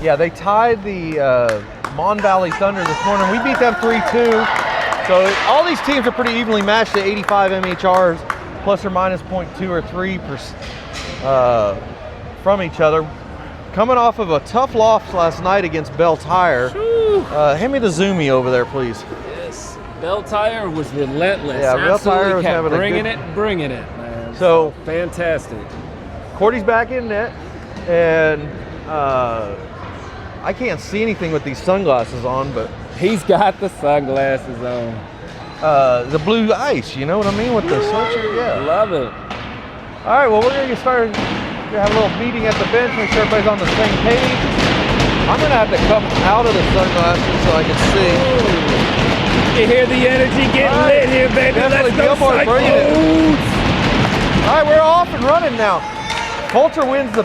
Yeah, they tied the Mon Valley Thunder this morning. We beat them 3-2. So all these teams are pretty evenly matched at 85 MHRs, plus or minus 0.2 or 3 from each other. Coming off of a tough loss last night against Bell Tire. Hand me the zoomie over there, please. Yes, Bell Tire was relentless. Yeah, Bell Tire was having bringing it, man. So fantastic. Cordy's back in net, and I can't see anything with these sunglasses on, but he's got the sunglasses on. The blue ice, you know what I mean, with the sweatshirt. Yeah, love it. All right, well, we're gonna get started. We're gonna have a little meeting at the bench, make sure everybody's on the same page. I'm gonna have to come out of the sunglasses so I can see. You hear the energy getting lit here, baby. Let's go, Cyclones. All right, we're off and running now. Coulter wins the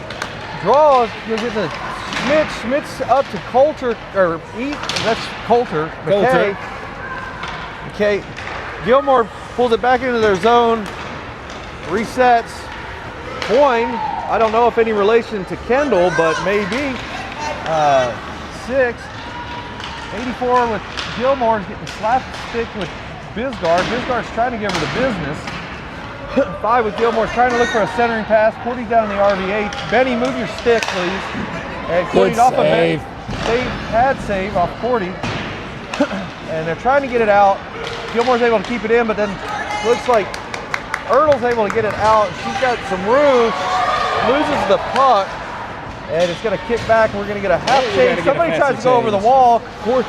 draw. You're getting the Schmidt's up to Coulter, or that's Coulter. McKay. Gilmore pulls it back into their zone. Resets. Coin, I don't know if any relation to Kendall, but maybe. 6. 84 with Gilmore getting slapped stick with Bisgard. Bisgard's trying to give her the business. 5 with Gilmore trying to look for a centering pass. Cordy's down in the RVH. Benny, move your stick, please. And Cordy's off of Benny. Save off Cordy. And they're trying to get it out. Gilmore's able to keep it in, but then looks like Ertl's able to get it out. She's got some room, loses the puck, and it's going to kick back. We're going to get a half change. Somebody tries to go over the wall. Of course,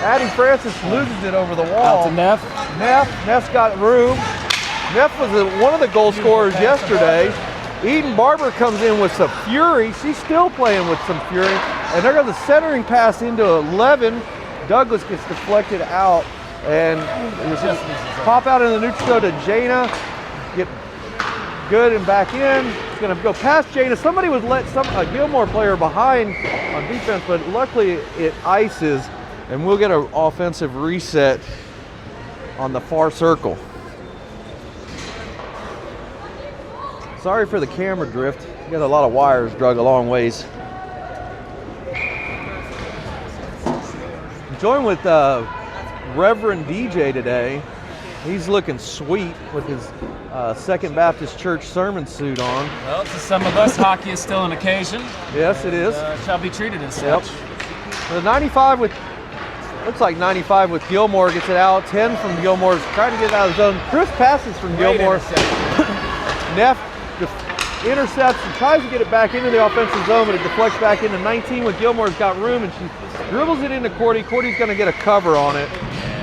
Addie Francis loses it over the wall. Out to Neff. Neff's got room. Neff was one of the goal scorers yesterday. Eden Barber comes in with some fury. She's still playing with some fury. And they're going to centering pass into 11. Douglas gets deflected out. And just pop out in the neutral go to Jana. Get good and back in. It's going to go past Jana. Somebody would let a Gilmore player behind on defense, but luckily it ices, and we'll get an offensive reset on the far circle. Sorry for the camera drift. We got a lot of wires drug a long ways. I'm joined with Reverend DJ today. He's looking sweet with his Second Baptist Church sermon suit on. Well, to some of us, hockey is still an occasion. Yes, it is. Shall be treated as such. The 95 looks like 95 with Gilmore gets it out. 10 from Gilmore, trying to get it out of the zone. Crisp passes from Gilmore. Neff intercepts and tries to get it back into the offensive zone, but it deflects back into 19 with Gilmore's got room, and she dribbles it into Cordy. Cordy's going to get a cover on it.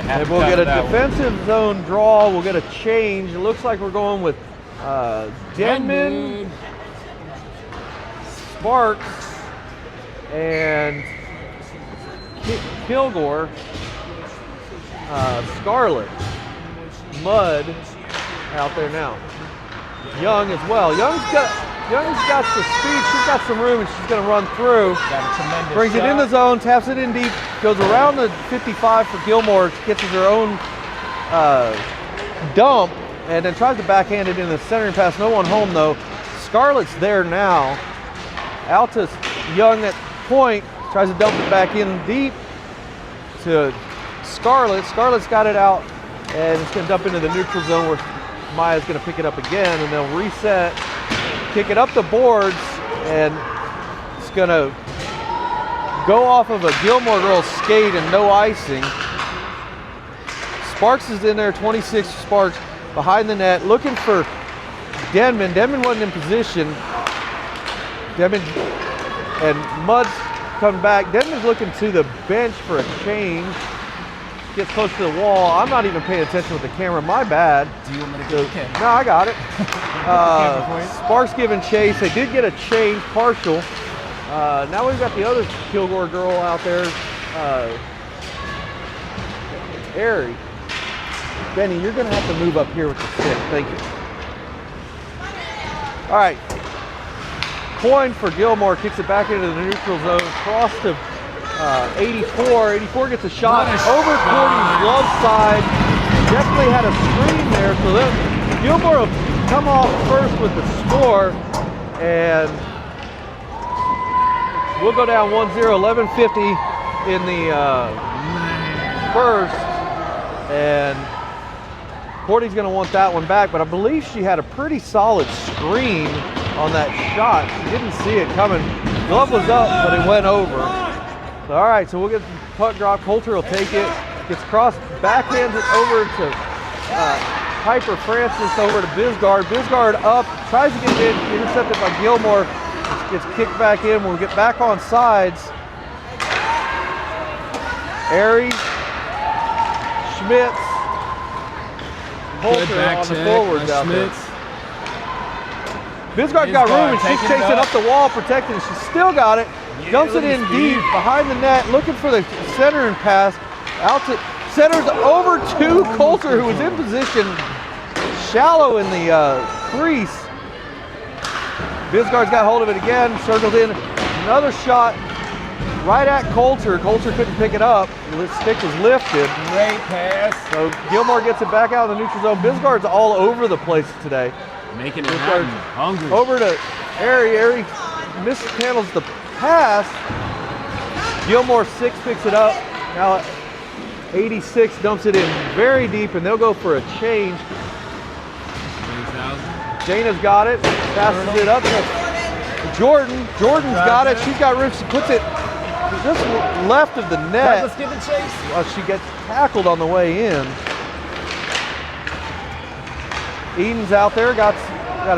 And we'll get a defensive zone draw. We'll get a change. It looks like we're going with Denman, Sparks, and Kilgore, Scarlett, Mudd out there now. Young as well. Young's got the speed. She's got some room, and she's going to run through. Brings it in the zone, taps it in deep, goes around the 55 for Gilmore, gets her own dump, and then tries to backhand it in the centering pass. No one home though. Scarlett's there now. Out to Young at point, tries to dump it back in deep to Scarlett. Scarlett's got it out, and it's going to dump into the neutral zone where Maya's going to pick it up again, and they'll reset, kick it up the boards, and it's going to go off of a Gilmore girl skate and no icing. Sparks is in there, 26 Sparks behind the net, looking for Denman. Denman wasn't in position. Denman and Mudd's come back. Denman's looking to the bench for a change. Gets close to the wall. I'm not even paying attention with the camera. My bad. Do you want me to go? Okay. No, I got it. Sparks giving chase. They did get a change, partial. Now we've got the other Kilgore girl out there, Ari. Benny, you're going to have to move up here with the stick. Thank you. All right. Coin for Gilmore. Kicks it back into the neutral zone. Cross to 84. 84 gets a shot over Cordy's glove side. Definitely had a screen there. So then Gilmore will come off first with the score. And We'll go down 1-0, 11:50 in the first, and Courtney's going to want that one back, but I believe she had a pretty solid screen on that shot. She didn't see it coming. Glove was up, but it went over. So, all right, so we'll get the puck drop. Coulter will take it. Gets crossed, backhands it over to Piper Francis, over to Bisgard. Bisgard up, tries to get it in, intercepted by Gilmore. Gets kicked back in. We'll get back on sides. Airy, Schmitz, Coulter on the forwards out there. Bisgard's got room, and she's chasing up the wall, protecting it. She's still got it. Dumps it in deep behind the net, looking for the centering pass. Out to centers over to Coulter, who was in position, shallow in the crease. Bisgard's got hold of it again, circled in. Another shot right at Coulter. Coulter couldn't pick it up. The stick was lifted. Great pass. So Gilmore gets it back out of the neutral zone. Bisgard's all over the place today. Making it happen. Hungry. Over to Airy. Airy mishandles the pass. Gilmore 6 picks it up. Now 86 dumps it in very deep, and they'll go for a change. Dana's got it. Passes it up to Jordan. Jordan's got it. She's got room. She puts it just left of the net. Let's give it chase. She gets tackled on the way in. Eden's out there, got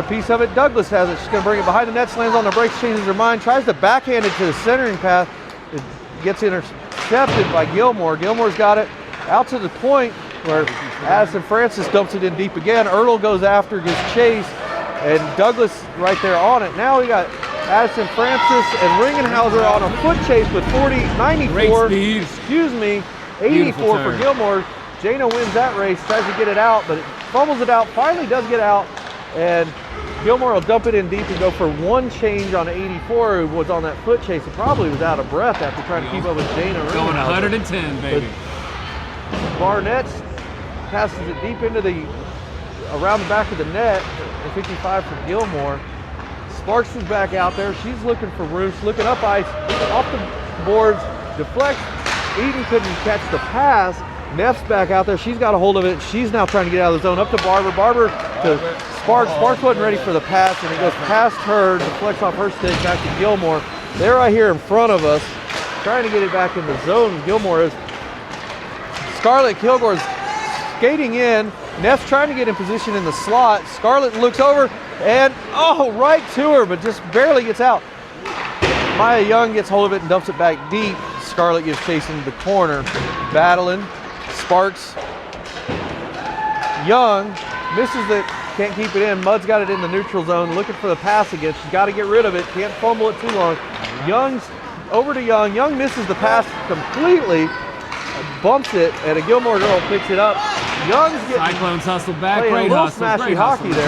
a piece of it. Douglas has it. She's going to bring it behind the net, slams on the brakes, changes her mind, tries to backhand it to the centering path. It gets intercepted by Gilmore. Gilmore's got it out to the point where Addison Francis dumps it in deep again. Ertl goes after, gets chased, and Douglas right there on it. Now we got Addison Francis and Ringenhauser on a foot chase with 94. Excuse me, 84 for Gilmore. Jana wins that race, tries to get it out, but it fumbles it out, finally does get out, and Gilmore will dump it in deep and go for one change on 84, who was on that foot chase and probably was out of breath after trying to keep up with Jana. Going 110, baby. But Barnett passes it deep into around the back of the net, 55 for Gilmore. Sparks is back out there. She's looking for room. She's looking up ice, off the boards, deflects. Eden couldn't catch the pass. Neff's back out there. She's got a hold of it. She's now trying to get out of the zone. Up to Barber. Barber to Sparks. Sparks wasn't ready for the pass, and it goes past her, deflects off her stick, back to Gilmore. They're right here in front of us, trying to get it back in the zone. Gilmore is. Scarlett Kilgore's skating in. Neff's trying to get in position in the slot. Scarlett looks over, and right to her, but just barely gets out. Maya Young gets hold of it and dumps it back deep. Scarlett gives chase into the corner. Battling. Sparks. Young misses it, can't keep it in. Mudd's got it in the neutral zone, looking for the pass again. She's got to get rid of it, can't fumble it too long. Young's over to Young. Young misses the pass completely, bumps it, and a Gilmore girl picks it up. Young's getting Cyclones hustle back, playing great a little hustle, smashy great hockey hustle.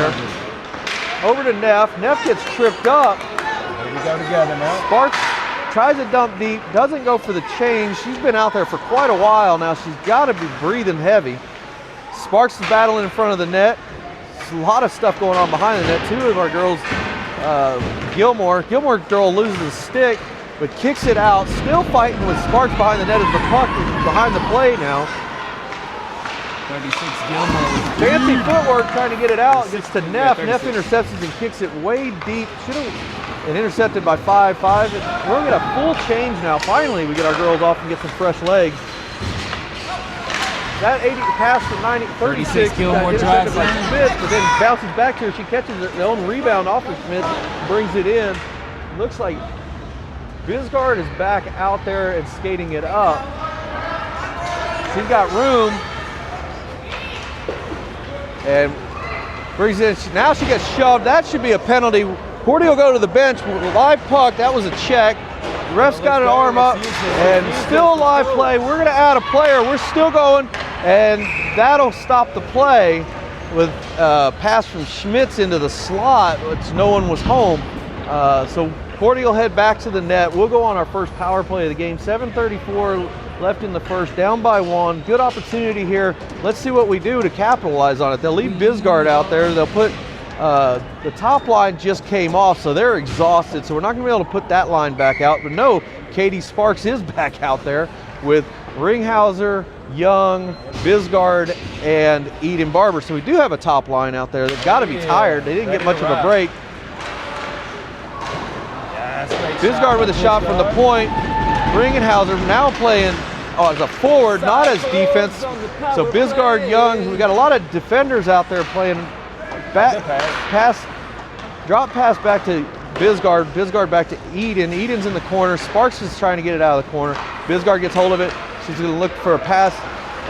there. Over to Neff. Neff gets tripped up. Here we go together now. Sparks tries to dump deep, doesn't go for the change. She's been out there for quite a while now. She's got to be breathing heavy. Sparks is battling in front of the net. There's a lot of stuff going on behind the net. Two of our girls, Gilmore girl loses the stick, but kicks it out. Still fighting with Sparks behind the net as the puck is behind the play now. 36 Gilmore. Fancy footwork trying to get it out. Gets to Neff. Neff intercepts it and kicks it way deep. Should have. And intercepted by 5-5. We're going to get a full change now. Finally, we get our girls off and get some fresh legs. That 80 pass from 36 Gilmore intercepted drives by in. Smith, but then bounces back to her. She catches her own rebound off of Smith, brings it in. Looks like Bisgard is back out there and skating it up. She's got room. And brings it in. Now she gets shoved. That should be a penalty. Cordy will go to the bench. Live puck. That was a check. The ref's got an arm up, and still live play. We're going to add a player. We're still going, and that'll stop the play with a pass from Schmitz into the slot, which no one was home. So Cordy will head back to the net. We'll go on our first power play of the game. 7:34 left in the first, down by 1. Good opportunity here. Let's see what we do to capitalize on it. They'll leave Bisgard out there. They'll put the top line just came off, so they're exhausted, so we're not going to be able to put that line back out. But no, Katie Sparks is back out there with Ringhauser, Young, Bisgard, and Eden Barber. So we do have a top line out there. They've got to be tired. They didn't get much of a break. Bisgard with a shot from the point. Ringhauser now playing as a forward, not as defense. So Bisgard, Young, we got a lot of defenders out there playing drop pass back to Bisgard, Bisgard back to Eden. Eden's in the corner. Sparks is trying to get it out of the corner. Bisgard gets hold of it. She's going to look for a pass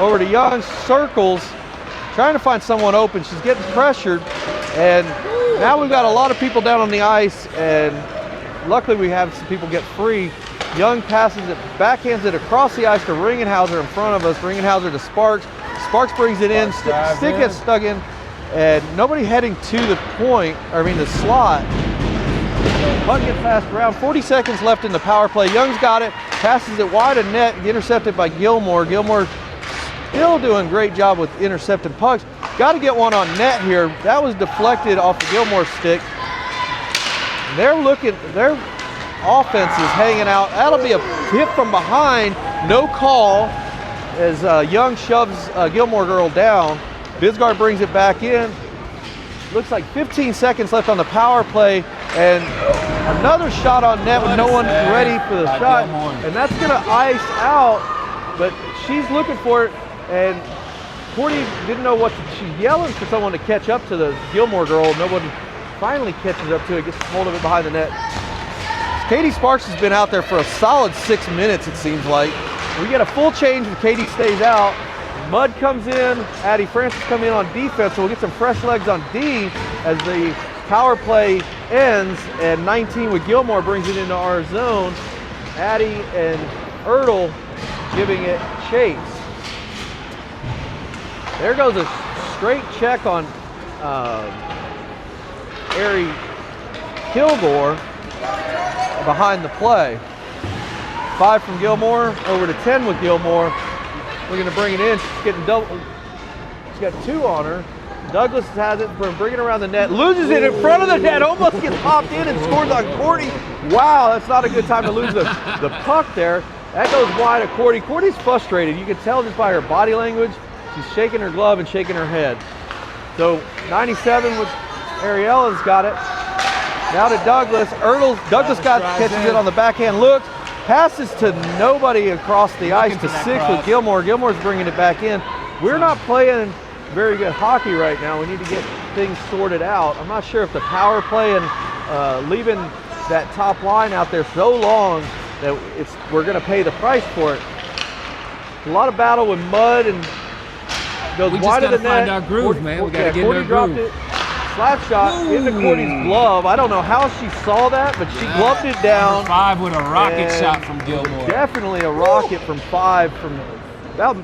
over to Young. Circles, trying to find someone open. She's getting pressured. And now we've got a lot of people down on the ice. And luckily we have some people get free. Young passes it, backhands it across the ice to Ringhauser in front of us. Ringhauser to Sparks. Sparks brings it in. Stick gets stuck in. And nobody heading to the point, the slot. Puck gets passed around. 40 seconds left in the power play. Young's got it, passes it wide of net, intercepted by Gilmore. Gilmore still doing a great job with intercepting pucks. Got to get one on net here. That was deflected off of Gilmore's stick. Their offense is hanging out. That'll be a hit from behind. No call as Young shoves Gilmore girl down. Bisgard brings it back in. Looks like 15 seconds left on the power play, and another shot on net with no one ready for the shot. And that's gonna ice out, but she's looking for it, and Courtney didn't know what she's yelling for someone to catch up to the Gilmore girl. No one finally catches up to it, gets hold of it behind the net. Katie Sparks has been out there for a solid 6 minutes, it seems like. We get a full change if Katie stays out. Mudd comes in, Addie Francis come in on defense, so we'll get some fresh legs on D as the power play ends, and 19 with Gilmore brings it into our zone. Addie and Ertl giving it chase. There goes a straight check on Ari Kilgore behind the play. 5 from Gilmore, over to 10 with Gilmore. We're going to bring it in. She's getting double. She's got 2 on her. Douglas has it from bringing around the net. Loses it in front of the net. Almost gets popped in and scores on Courtney. Wow, that's not a good time to lose the puck there. That goes wide of Courtney. Courtney's frustrated. You can tell just by her body language. She's shaking her glove and shaking her head. So 97 with Ariella's got it. Now to Douglas. Douglas catches it on the backhand. Looks. Passes to nobody across the ice to 6 with Gilmore. Gilmore's bringing it back in. We're not playing very good hockey right now. We need to get things sorted out. I'm not sure if the power play and leaving that top line out there so long that we're going to pay the price for it. A lot of battle with Mudd and goes wide of the net. We just got to find our groove, man. We got to get in our groove. It. Slap shot into Courtney's glove. I don't know how she saw that, but she gloved it down. 5 with a rocket shot from Gilmore. Definitely a rocket from 5 from about,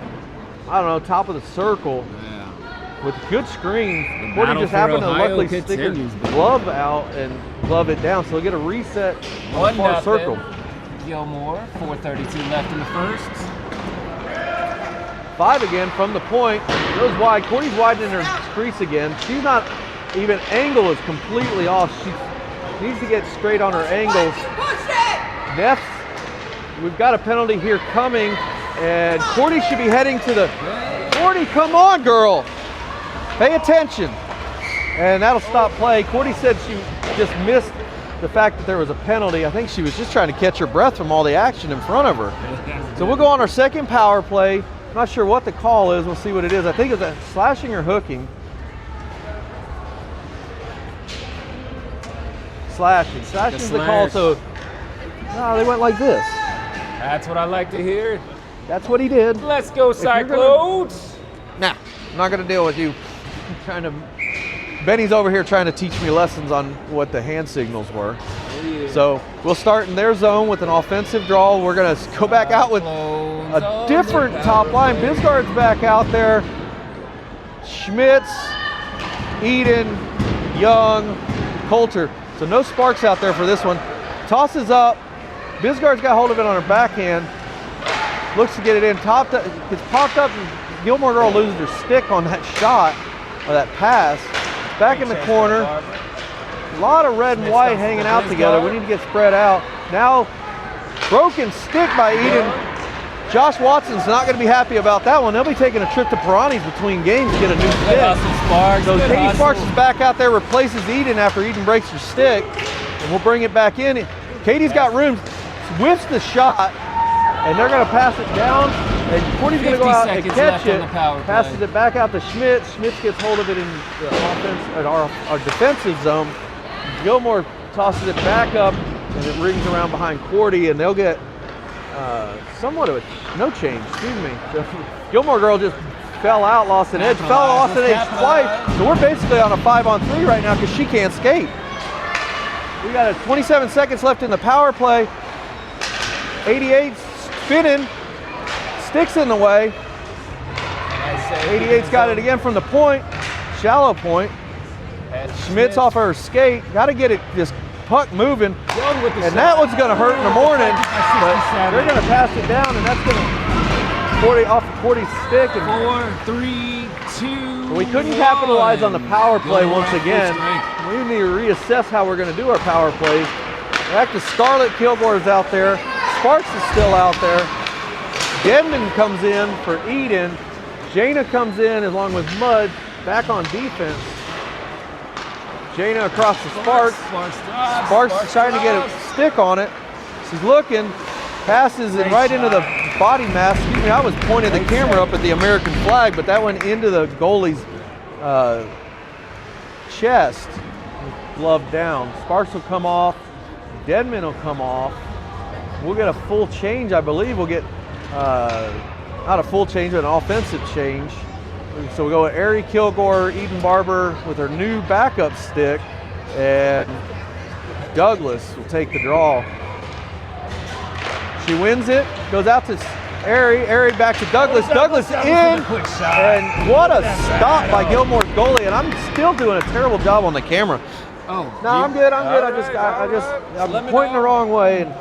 I don't know, top of the circle. Yeah. With a good screen. Courtney just happened to luckily stick her glove out and glove it down, so they'll get a reset on the far circle. Gilmore, 4:32 left in the first. 5 again from the point. Goes wide. Courtney's widening her crease again. She's not. Even angle is completely off. She needs to get straight on her angles. Neff's, we've got a penalty here coming, and Courtney should be heading to the. Courtney, come on, girl. Pay attention. And that'll stop play. Courtney said she just missed the fact that there was a penalty. I think she was just trying to catch her breath from all the action in front of her. So we'll go on our second power play. I'm not sure what the call is. We'll see what it is. I think it's a slashing or hooking. Slashing's the call, so no, they went like this. That's what I like to hear. That's what he did. Let's go, Cyclones. Nah, I'm not gonna deal with you. Benny's over here trying to teach me lessons on what the hand signals were. So we'll start in their zone with an offensive draw. We're gonna go back out with a different top line. Bisgard's back out there. Schmitz, Eden, Young, Coulter. So no Sparks out there for this one. Tosses up. Bisgard's got hold of it on her backhand. Looks to get it in. Gets popped up. Gilmore girl loses her stick on that shot, or that pass. back in the corner. A lot of red and white hanging out together. We need to get spread out. Now, broken stick by Eden. Josh Watson's not going to be happy about that one. They'll be taking a trip to Pirani's between games to get a new stick. So Katie Sparks is back out there, replaces Eden after Eden breaks her stick. And we'll bring it back in. Katie's got room, whiffs the shot, and they're going to pass it down. And Courtney's going to go out and catch it, passes it back out to Schmitz. Schmitz gets hold of it in the offense, at our defensive zone. Gilmore tosses it back up, and it rings around behind Cordy, and they'll get somewhat of a no change, excuse me. The Gilmore girl just fell out, lost an edge, lost an edge twice. So we're basically on a 5-on-3 right now because she can't skate. We got 27 seconds left in the power play. 88 spinning, sticks in the way. 88's got it again from the point, shallow point. Schmitz off her skate, got to get it this puck moving, and that one's going to hurt in the morning, but they're going to pass it down, and that's going to off of 40's stick. And 4, 3, 2. We couldn't capitalize on the power play once again. We need to reassess how we're going to do our power plays. Back to Scarlett. Kilgore's out there. Sparks is still out there. Denman comes in for Eden. Jana comes in along with Mud back on defense. Jana across to Sparks. Sparks is trying to get a stick on it. She's looking, passes it right into the body mass. Excuse me, I was pointing the camera up at the American flag, but that went into the goalie's chest. Glove down. Sparks will come off. Denman will come off. We'll get a full change, I believe. We'll get, not a full change, but an offensive change. So we go with Ari Kilgore, Eden Barber with her new backup stick, and Douglas will take the draw. She wins it, goes out to Ari back to Douglas. Douglas in, and what a stop by Gilmore's goalie, and I'm still doing a terrible job on the camera. Oh, no, I'm good. I'm pointing the wrong way. And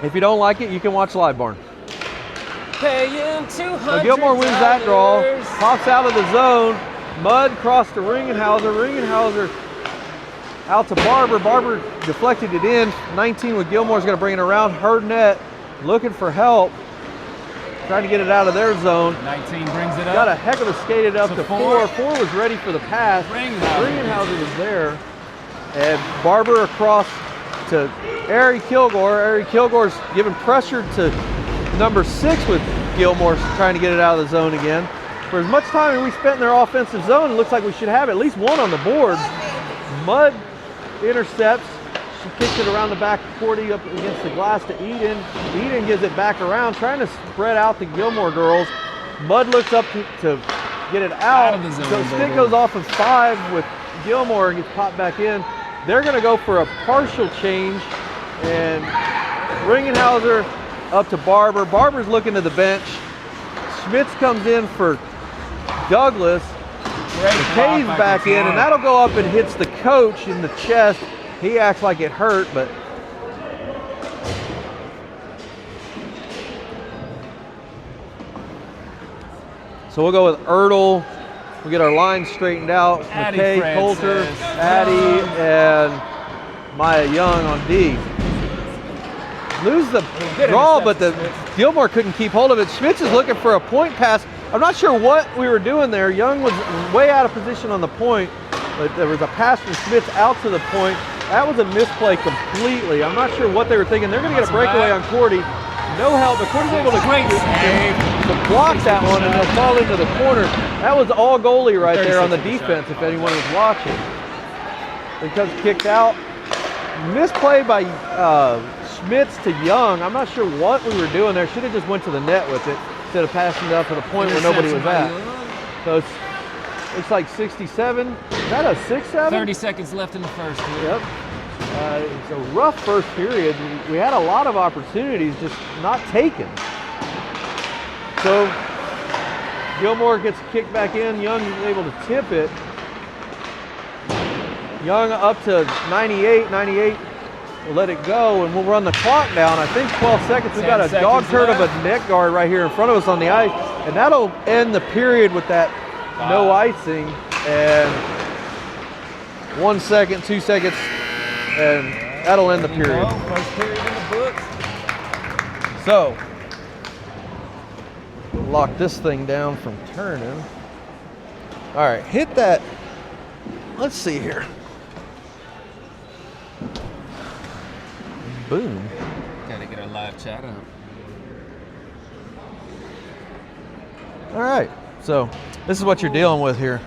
if you don't like it, you can watch Live Barn. So Gilmore wins that draw, pops out of the zone. Mud crossed to Ringenhauser. Ringenhauser out to Barber. Barber deflected it in. 19 with Gilmore's going to bring it around her net, looking for help, trying to get it out of their zone. 19 brings it up. Got a heck of a skated up to 4. 4 was ready for the pass. Ringenhauser was there. And Barber across to Ari Kilgore. Ari Kilgore's giving pressure to number 6 with Gilmore, trying to get it out of the zone again. For as much time we spent in their offensive zone, it looks like we should have at least one on the board. Mud intercepts. She kicks it around the back of 40 up against the glass to Eden. Eden gives it back around, trying to spread out the Gilmore girls. Mud looks up to get it out. So stick goes off of 5 with Gilmore and gets popped back in. They're going to go for a partial change, and Ringenhauser up to Barber. Barber's looking to the bench. Schmitz comes in for Douglas. McKay's back in, and that'll go up and hits the coach in the chest. He acts like it hurt, but so we'll go with Ertl. We'll get our line straightened out. McKay, Coulter, Addie, and Maya Young on D. Lose the draw, but the Gilmore couldn't keep hold of it. Schmitz is looking for a point pass. I'm not sure what we were doing there. Young was way out of position on the point, but there was a pass from Schmitz out to the point. That was a misplay completely. I'm not sure what they were thinking. They're going to get a breakaway on Cordy. No help, but Cordy's able to block that one, and they'll fall into the corner. That was all goalie right there on the defense, if anyone was watching. Because kicked out. Misplay by Schmitz to Young. I'm not sure what we were doing there. Should have just went to the net with it instead of passing it up to the point where nobody was at. So it's like 67. Is that a 6-7? 30 seconds left in the first period. Yep. It's a rough first period. We had a lot of opportunities, just not taken. So Gilmore gets kicked back in. Young is able to tip it. Young up to 98. 98 will let it go, and we'll run the clock down. I think 12 seconds. We've got a dog turd of a net guard right here in front of us on the ice. And that'll end the period with that no icing. And 1 second, 2 seconds, and that'll end the period. First period in the books. So, lock this thing down from turning. All right, hit that. Let's see here. Boom. Gotta get our live chat up. All right, so this is what you're dealing with here.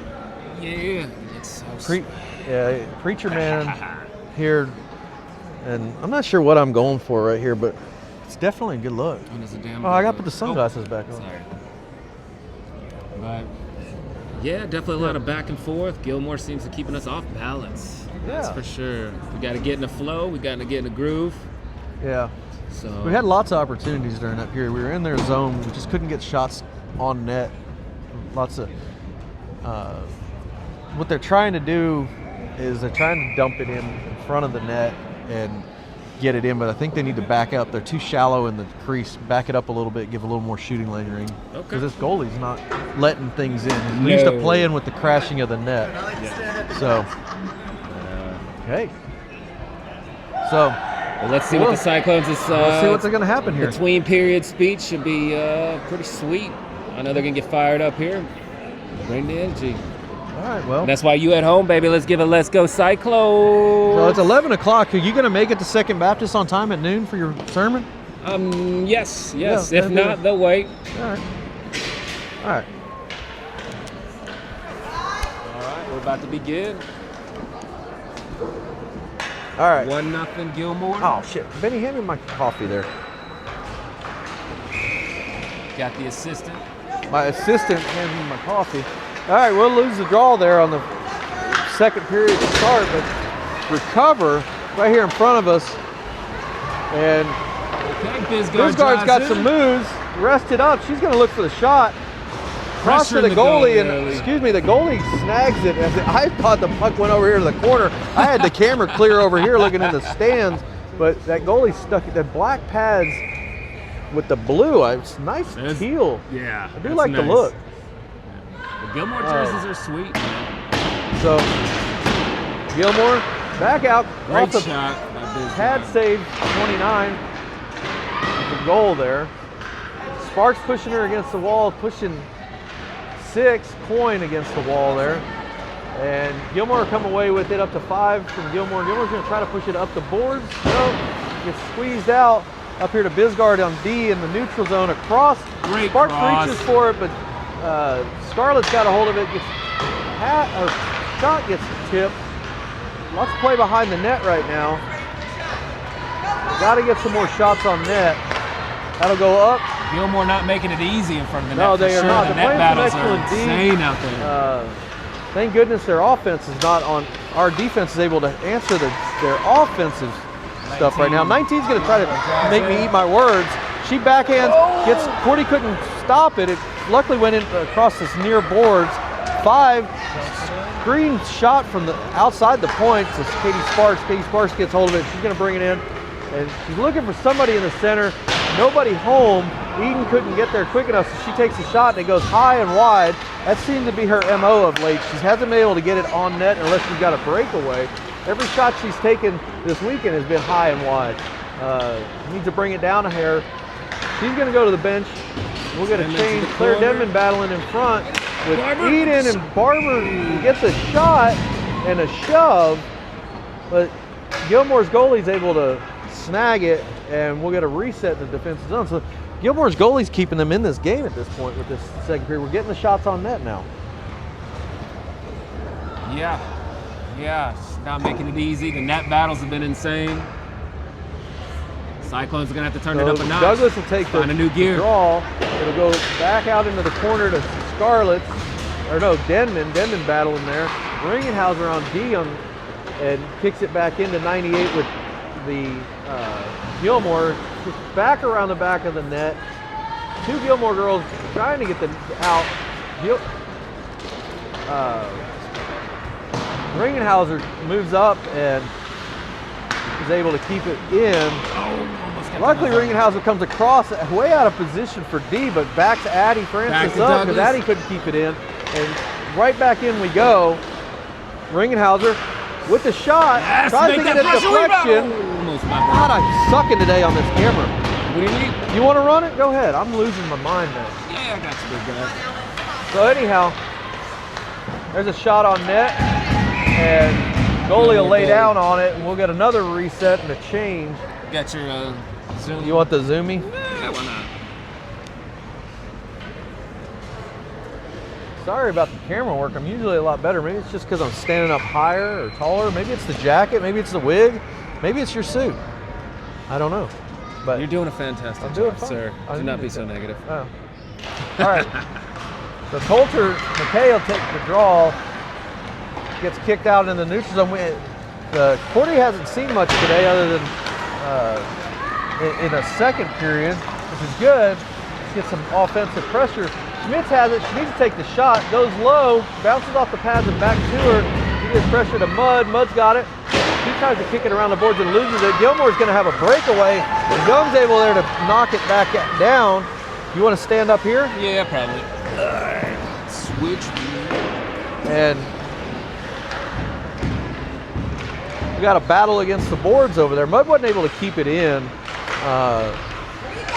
Yeah, it's so sweet. Preacher man here, and I'm not sure what I'm going for right here, but it's definitely a good look. And it's a damn Oh, I good got to put the look. sunglasses back on. Sorry. But yeah, definitely a lot of back and forth. Gilmore seems to keeping us off balance. That's Yeah. for sure. We got to get in the flow. We got to get in the groove. Yeah, So we had lots of opportunities during that period. We were in their zone. We just couldn't get shots on net. Lots of what they're trying to do is they're trying to dump it in front of the net and get it in, but I think they need to back up. They're too shallow in the crease. Back it up a little bit, give a little more shooting layering. Okay. Because this goalie's not letting things in. He's used to playing with the crashing of the net. Yeah. So, okay. So, well, let's see what the Cyclones is. let's see what's going to happen here. Between period speech should be pretty sweet. I know they're gonna get fired up here. Bring the energy. All right, well. And that's why you at home, baby. Let's give it. Let's go Cyclones. So it's 11 o'clock. Are you going to make it to Second Baptist on time at noon for your sermon? Yes. Yeah, If that'd not, be- they'll wait. All right. All right. All right, we're about to begin. All right. 1-0 Gilmore. Oh, shit. Benny, hand me my coffee there. Got the assistant. My assistant hands me my coffee. All right, we'll lose the draw there on the second period to start, but recover right here in front of us. And Okay, Bisgard's got some moves, rested up. She's going to look for the shot. Cross to the goalie, and the goalie snags it. I thought the puck went over here to the corner. I had the camera clear over here looking in the stands, but that goalie stuck it. The black pads with the blue, it's nice teal. Yeah, I do like the look. The Gilmore jerseys are sweet. So Gilmore back out Great off the shot by Bisgard. pad save 29. The goal there. Sparks pushing her against the wall, pushing 6. Coin against the wall there. And Gilmore come away with it up to 5 from Gilmore. Gilmore's going to try to push it up the boards. No, gets squeezed out. Up here to Bisgard on D in the neutral zone across. Great Sparks cross. reaches for it, but Scarlett's got a hold of it. Shot gets tipped. Lots of play behind the net right now. Got to get some more shots on net. That'll go up. Gilmore not making it easy in front of the net. No, they for are sure. not. The They're net playing some battles are excellent D. insane out there. Thank goodness their offense is not on. Our defense is able to answer their offensive stuff right now. 19's going to try to make me eat my words. She backhands, gets Cordy couldn't stop it. It luckily went in across this near boards. 5 screen shot from the outside the point to Katie Sparks. Katie Sparks gets hold of it. She's going to bring it in, and she's looking for somebody in the center. Nobody home. Eden couldn't get there quick enough, so she takes a shot and it goes high and wide. That seemed to be her MO of late. She hasn't been able to get it on net unless she's got a breakaway. Every shot she's taken this weekend has been high and wide. Needs to bring it down a hair. She's going to go to the bench. We'll get a change. Claire Denman battling in front with Eden, and Barber gets a shot and a shove, but Gilmore's goalie's able to snag it, and we'll get a reset in the defensive zone. So Gilmore's goalie's keeping them in this game at this point with this second period. We're getting the shots on net now. Yeah, it's not making it easy. The net battles have been insane. Cyclones are gonna have to turn it up a notch. Douglas will take Find a new gear. draw. It'll go back out into the corner to Scarlett, or no, Denman battling there. Ringenhauser on D and kicks it back into 98 with the Gilmore. Back around the back of the net. 2 Gilmore girls trying to get them out. Ringenhauser moves up and is able to keep it in. Oh, almost Luckily, Ringenhauser comes across way out of position for D, but backs Addie Francis up because Addie couldn't keep it in. And right back in we go. Ringenhauser with the shot, tries to get a deflection. God, I'm sucking today on this camera. What do you need? You want to run it? Go ahead. I'm losing my mind now. Yeah, I got you, big guy. So anyhow, there's a shot on net, and goalie will lay down on it, and we'll get another reset and a change. Got your zoom. You want the zoomy? Yeah, why not? Sorry about the camera work. I'm usually a lot better. Maybe it's just because I'm standing up higher or taller. Maybe it's the jacket. Maybe it's the wig. Maybe it's your suit. I don't know. But you're doing a fantastic job, sir. Do not be so negative. Oh. All right. So Coulter, McKay will take the draw. Gets kicked out in the neutral zone. Cordy hasn't seen much today other than in a second period, which is good. Let's get some offensive pressure. Schmitz has it. She needs to take the shot. Goes low, bounces off the pads and back to her. She gets pressure to Mudd. Mudd's got it. He tries to kick it around the boards and loses it. Gilmore's going to have a breakaway. And Young's able there to knock it back down. You want to stand up here? Yeah, probably. All right. Switch. And we got a battle against the boards over there. Mudd wasn't able to keep it in.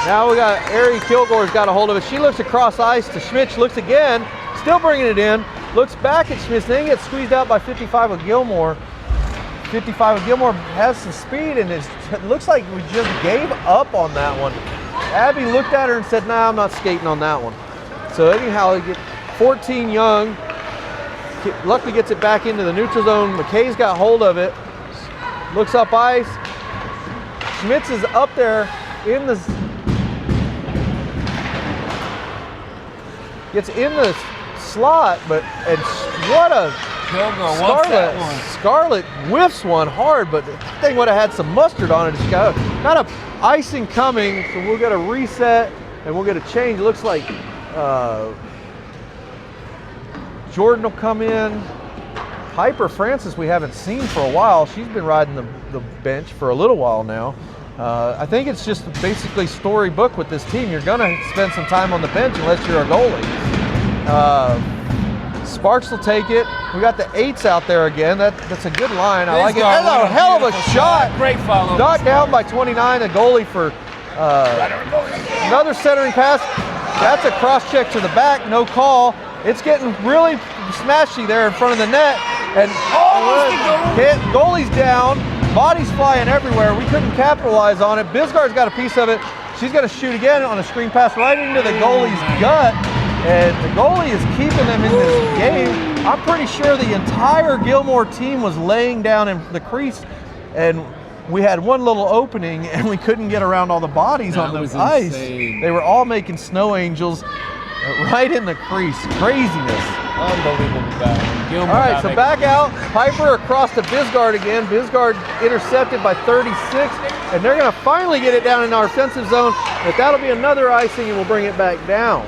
Now we got Ari Kilgore's got a hold of it. She looks across ice to Schmitz, looks again, still bringing it in, looks back at Schmitz, then gets squeezed out by 55 of Gilmore. 55 of Gilmore has some speed, and it looks like we just gave up on that one. Abby looked at her and said, nah, I'm not skating on that one. So anyhow, we get 14 Young, luckily gets it back into the neutral zone. McKay's got hold of it, looks up ice. Schmitz is up there in the, gets in the slot, but and what a Scarlett whiffs one hard, but the thing would have had some mustard on it. She got a icing coming, so we'll get a reset and we'll get a change. It looks like Jordan will come in. Piper Francis we haven't seen for a while. She's been riding the bench for a little while now. I think it's just basically storybook with this team. You're going to spend some time on the bench unless you're a goalie. Sparks will take it. We got the 8s out there again. That's a good line. I like it. That's a hell of a shot. Great follow. Knocked down by 29, a goalie for another centering pass. That's a cross check to the back, no call. It's getting really smashy there in front of the net. And goalie's down. Bodies flying everywhere. We couldn't capitalize on it. Bisgard's got a piece of it. She's going to shoot again on a screen pass right into the goalie's gut. And the goalie is keeping them in this game. I'm pretty sure the entire Gilmore team was laying down in the crease, and we had one little opening, and we couldn't get around all the bodies on the ice. Insane. They were all making snow angels right in the crease. Craziness. Unbelievable battle. All right, so back out. Piper across to Bisgard again. Bisgard intercepted by 36, and they're going to finally get it down in our offensive zone, but that'll be another icing, and we'll bring it back down.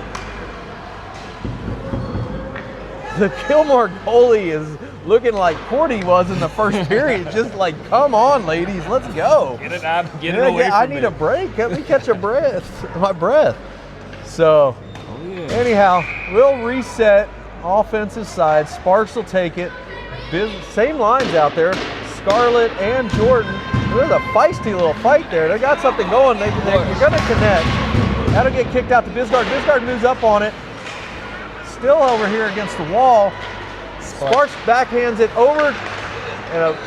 The Gilmore goalie is looking like Cordy was in the first period. Just like, come on, ladies, let's go. Get it out. Get it away from I need a break. Let me catch my breath. So, anyhow, we'll reset offensive side. Sparks will take it. Same lines out there. Scarlett and Jordan. There's a feisty little fight there. They got something going. They're going to connect. That'll get kicked out to Bisgard. Bisgard moves up on it. Still over here against the wall. Sparks backhands it over, and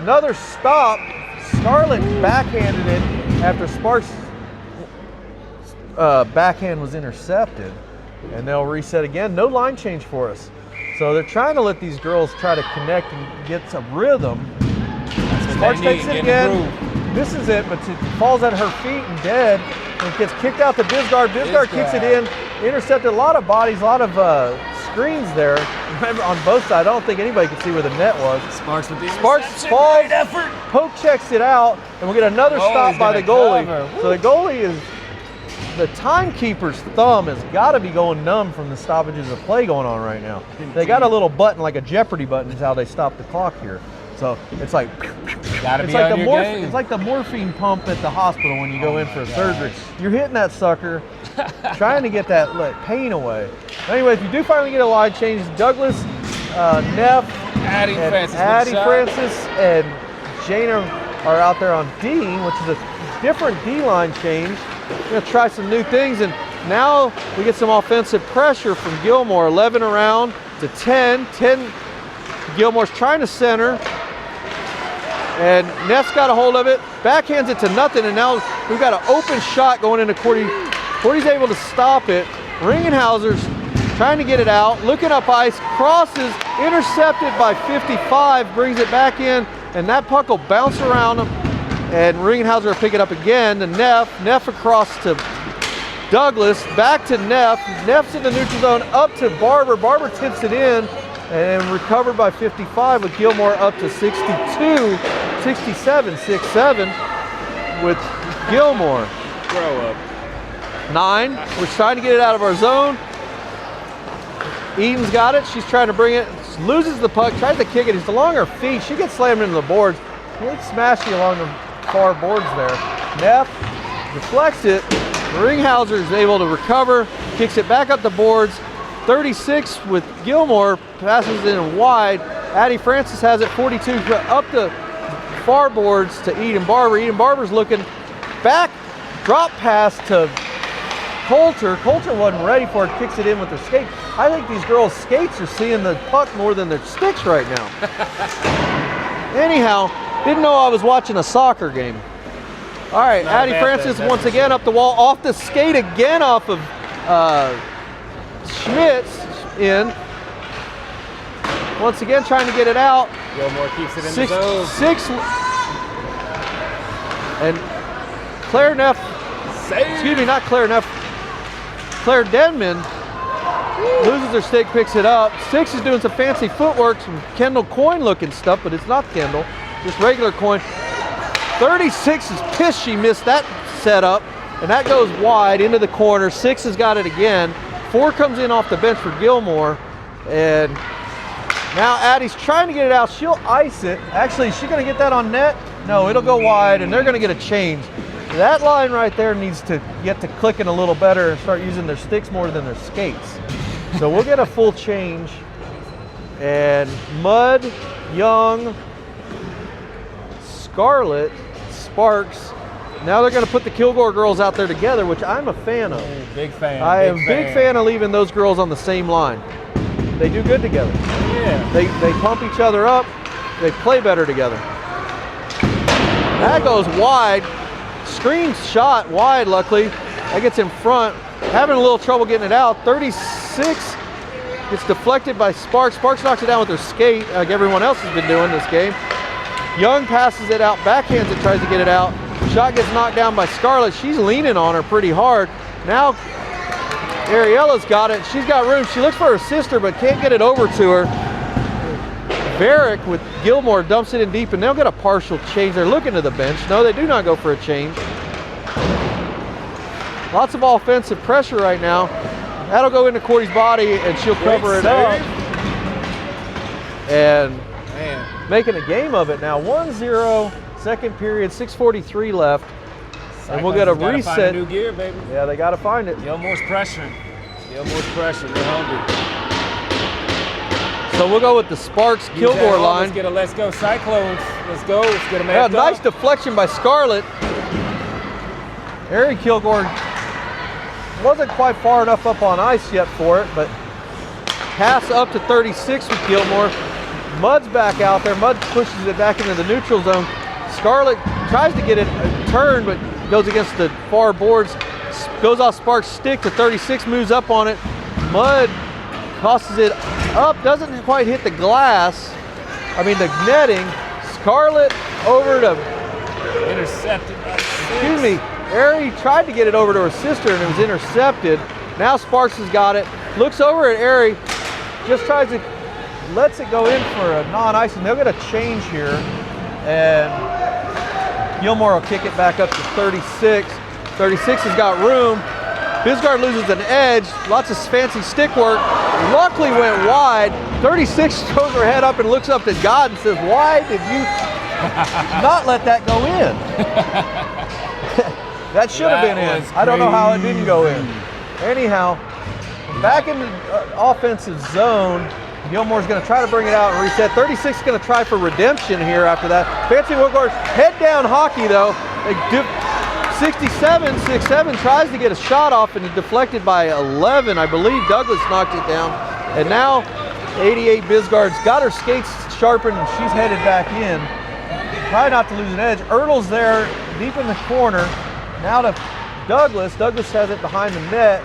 another stop. Scarlett backhanded it after Sparks' backhand was intercepted, and they'll reset again. No line change for us. So they're trying to let these girls try to connect and get some rhythm. Sparks takes it again. This is it, but it falls at her feet and dead. And it gets kicked out to Bisgard. Bisgard kicks it in. Intercepted a lot of bodies, a lot of screens there. Remember, on both sides, I don't think anybody could see where the net was. Sparks falls, poke checks it out, and we'll get another stop by the goalie. So the goalie is, the timekeeper's thumb has got to be going numb from the stoppages of play going on right now. They got a little button, like a Jeopardy button is how they stop the clock here. So it's like, Gotta it's be like on the your game. it's like the morphine pump at the hospital when you go in for a surgery. You're hitting that sucker, trying to get that pain away. Anyway, if you do finally get a line change, Douglas, Neff, Addie and Francis, and Jana are out there on D, which is a different D line change. We're gonna try some new things, and now we get some offensive pressure from Gilmore. 11 around to 10. 10. Gilmore's trying to center, and Neff's got a hold of it. Backhands it to nothing, and now we've got an open shot going into Cordy. Cordy's able to stop it. Ringenhauser's trying to get it out, looking up ice, crosses, intercepted by 55, brings it back in, and that puck will bounce around him, and Ringenhauser will pick it up again to Neff across to Douglas, back to Neff. Neff's in the neutral zone, up to Barber. Barber tips it in, and recovered by 55 with Gilmore up to 62, 67, 6-7 with Gilmore. Grow up. 9, we're trying to get it out of our zone. Eden's got it, she's trying to bring it, loses the puck, tries to kick it, it's along her feet, she gets slammed into the boards. It's smashy along the far boards there. Neff deflects it, Ringhauser is able to recover, kicks it back up the boards. 36 with Gilmore, passes in wide. Addie Francis has it, 42 up the far boards to Eden Barber. Eden Barber's looking back, drop pass to Coulter. Coulter wasn't ready for it, kicks it in with her skate. I think these girls' skates are seeing the puck more than their sticks right now. Anyhow, didn't know I was watching a soccer game. All right, Addie Francis once again up the wall, off the skate again off of Schmitz in. Once again trying to get it out. Gilmore keeps it in the zone. 6. And Claire Neff, excuse me, not Claire Neff, Claire Denman loses her stick, picks it up. 6 is doing some fancy footwork, some Kendall Coyne looking stuff, but it's not Kendall, just regular Coyne. 36 is pissed she missed that setup, and that goes wide into the corner. 6 has got it again. 4 comes in off the bench for Gilmore, and now Addie's trying to get it out. She'll ice it. Actually, is she going to get that on net? No, it'll go wide, and they're going to get a change. That line right there needs to get to clicking a little better and start using their sticks more than their skates. So we'll get a full change, and Mudd, Young, Scarlett, Sparks. Now they're going to put the Kilgore girls out there together, which I'm a fan of. Big fan. I am a big fan of leaving those girls on the same line. They do good together. Yeah. They pump each other up. They play better together. That goes wide. Screen shot wide, luckily. That gets in front. Having a little trouble getting it out. 36 gets deflected by Sparks. Sparks knocks it down with her skate, like everyone else has been doing this game. Young passes it out, backhands it, tries to get it out. Shot gets knocked down by Scarlett. She's leaning on her pretty hard. Now Ariella's got it. She's got room. She looks for her sister, but can't get it over to her. Barrick with Gilmore dumps it in deep, and they'll get a partial change. They're looking to the bench. No, they do not go for a change. Lots of offensive pressure right now. That'll go into Cordy's body, and she'll cover it up. And making a game of it now. 1-0, second period, 6:43 left. And we'll get a reset. Find a new gear, baby. Yeah, they got to find it. Gilmore's pressuring. Gilmore's pressuring. They're hungry. So we'll go with the Sparks Kilgore line. Let's get a let's go Cyclones. Let's go. Let's get them Yeah, amped nice up. deflection by Scarlett. Ari Kilgore wasn't quite far enough up on ice yet for it, but pass up to 36 with Gilmore. Mudd's back out there. Mudd pushes it back into the neutral zone. Scarlett tries to get it turned, but goes against the far boards. Goes off Sparks' stick to 36, moves up on it. Mudd tosses it up, doesn't quite hit the glass. I mean the netting. Scarlett over to, Intercepted by 6. excuse me, Ari tried to get it over to her sister and it was intercepted. Now Sparks has got it. Looks over at Ari, just tries to, lets it go in for a non-icing. They'll get a change here, and Gilmore will kick it back up to 36. 36 has got room. Bisgard loses an edge. Lots of fancy stick work. luckily went wide. 36 throws her head up and looks up at God and says, why did you not let that go in? That should have been in. I don't know how it didn't go in. Anyhow, back in the offensive zone, Gilmore's going to try to bring it out and reset. 36 is going to try for redemption here after that. Fancy Woodguard, head down hockey though. 6'7" tries to get a shot off and deflected by 11. I believe Douglas knocked it down. And now 88 Bisgard's got her skates sharpened and she's headed back in. Try not to lose an edge. Ertl's there deep in the corner. Now to Douglas. Douglas has it behind the net.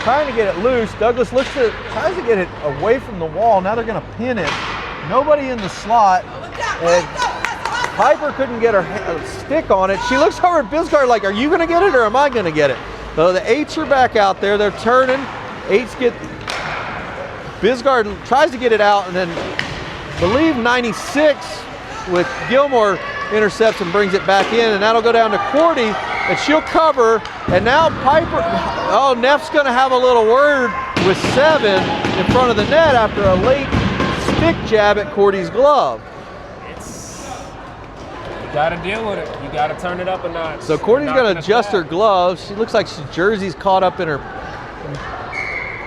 Trying to get it loose. Douglas tries to get it away from the wall. Now they're going to pin it. Nobody in the slot. And Piper couldn't get her stick on it. She looks over at Bisgard like, are you going to get it or am I going to get it? So the 8s are back out there. They're turning. 8s get... Bisgard tries to get it out and then believe 96 with Gilmore intercepts and brings it back in, and that'll go down to Cordy and she'll cover. And now Piper, oh, Neff's going to have a little word with 7 in front of the net after a late stick jab at Cordy's glove. You got to deal with it. You got to turn it up a notch. So Cordy's going to adjust her gloves. She looks like her jersey's caught up in her,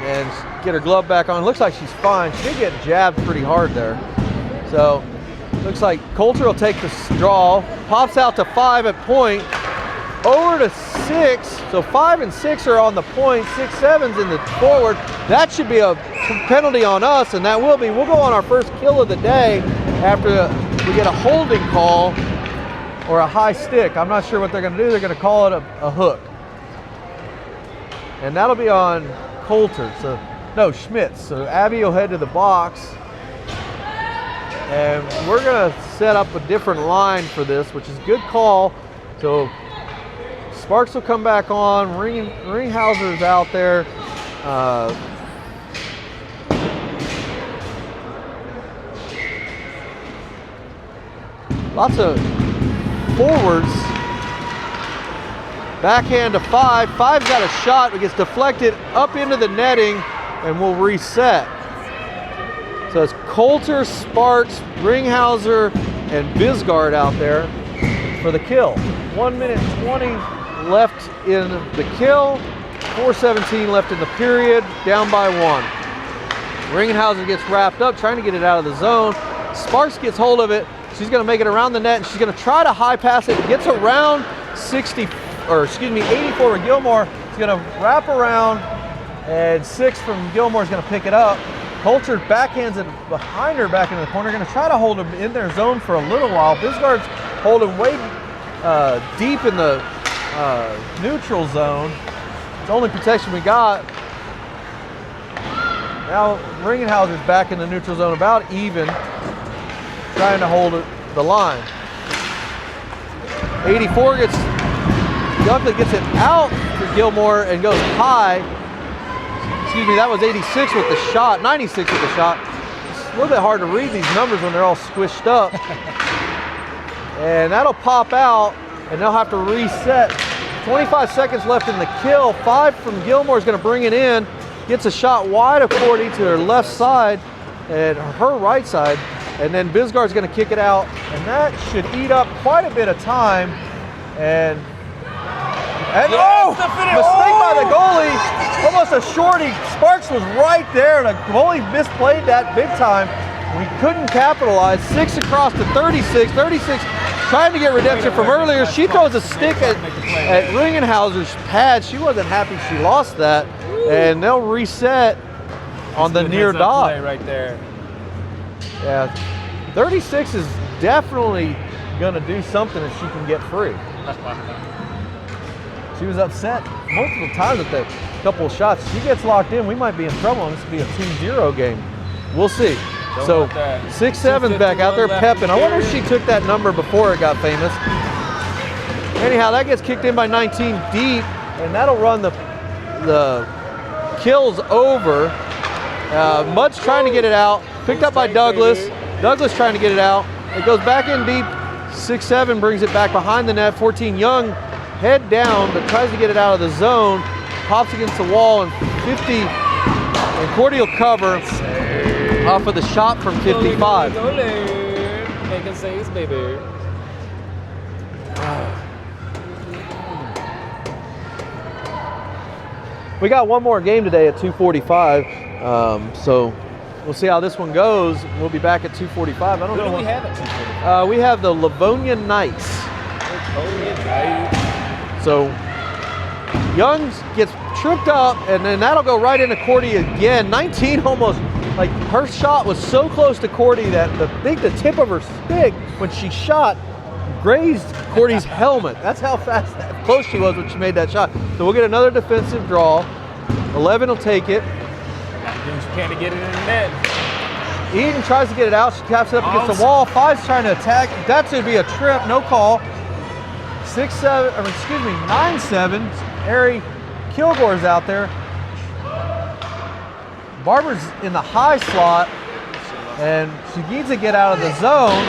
and get her glove back on. Looks like she's fine. She did get jabbed pretty hard there. So looks like Coulter will take the draw. Pops out to 5 at point. Over to 6. So 5 and 6 are on the point. 6, 7's in the forward. That should be a penalty on us, and that will be. We'll go on our first kill of the day after we get a holding call or a high stick. I'm not sure what they're going to do. They're going to call it a hook. And that'll be on Coulter. So no, Schmitz. So Abby will head to the box. And we're going to set up a different line for this, which is a good call. So Sparks will come back on. Ringhauser's out there. Lots of forwards. Backhand to 5. 5's got a shot. It gets deflected up into the netting and we'll reset. So it's Coulter, Sparks, Ringhauser, and Bisgard out there for the kill. 1 minute 20 left in the kill. 4:17 left in the period. Down by 1. Ringhauser gets wrapped up, trying to get it out of the zone. Sparks gets hold of it. She's going to make it around the net, and she's going to try to high pass it. Gets around 84 with Gilmore. She's going to wrap around, and 6 from Gilmore is going to pick it up. Coulter backhands it behind her back in the corner. Going to try to hold him in their zone for a little while. Bisgard's holding way deep in the neutral zone. It's the only protection we got. Now Ringhauser's back in the neutral zone, about even, trying to hold the line. 84 Dunkley gets it out for Gilmore and goes high. Excuse me, that was 86 with the shot, 96 with the shot. It's a little bit hard to read these numbers when they're all squished up. And that'll pop out, and they'll have to reset. 25 seconds left in the kill. 5 from Gilmore is going to bring it in. Gets a shot wide of Cordy to her left side and her right side. And then Bisgard's going to kick it out. And that should eat up quite a bit of time. And mistake by the goalie. Almost a shorty. Sparks was right there. The goalie misplayed that big time. We couldn't capitalize. 6 across to 36. 36 trying to get redemption from earlier. She throws a stick at Ringhauser's pad. She wasn't happy she lost that. And they'll reset on the near dot. Right there. Yeah, 36 is definitely going to do something if she can get free. She was upset multiple times at that couple of shots. She gets locked in, we might be in trouble, and this will be a 2-0 game. We'll see. So 6-7's back out there pepping. I wonder if she took that number before it got famous. Anyhow, that gets kicked in by 19 deep, and that'll run the kills over. Mudd's trying to get it out. Picked up by Douglas. Douglas trying to get it out. It goes back in deep. 6-7 brings it back behind the net. 14 Young, head down, but tries to get it out of the zone. Pops against the wall, and And Cordy will cover off of the shot from 55. Making saves, baby. We got one more game today at 2:45, so we'll see how this one goes. We'll be back at 2:45. I don't know. Who do we have at 2:45? We have the Livonia Knights. So Youngs gets tripped up, and then that'll go right into Cordy again. 19 almost, like her shot was so close to Cordy that I think the tip of her stick when she shot grazed Cordy's helmet. That's how close she was when she made that shot. So we'll get another defensive draw. 11 will take it. She can't get it in the net. Eden tries to get it out. She taps it up against the wall. 5's trying to attack. That should be a trip. No call. 9-7. Ari Kilgore's out there. Barber's in the high slot, and she needs to get out of the zone.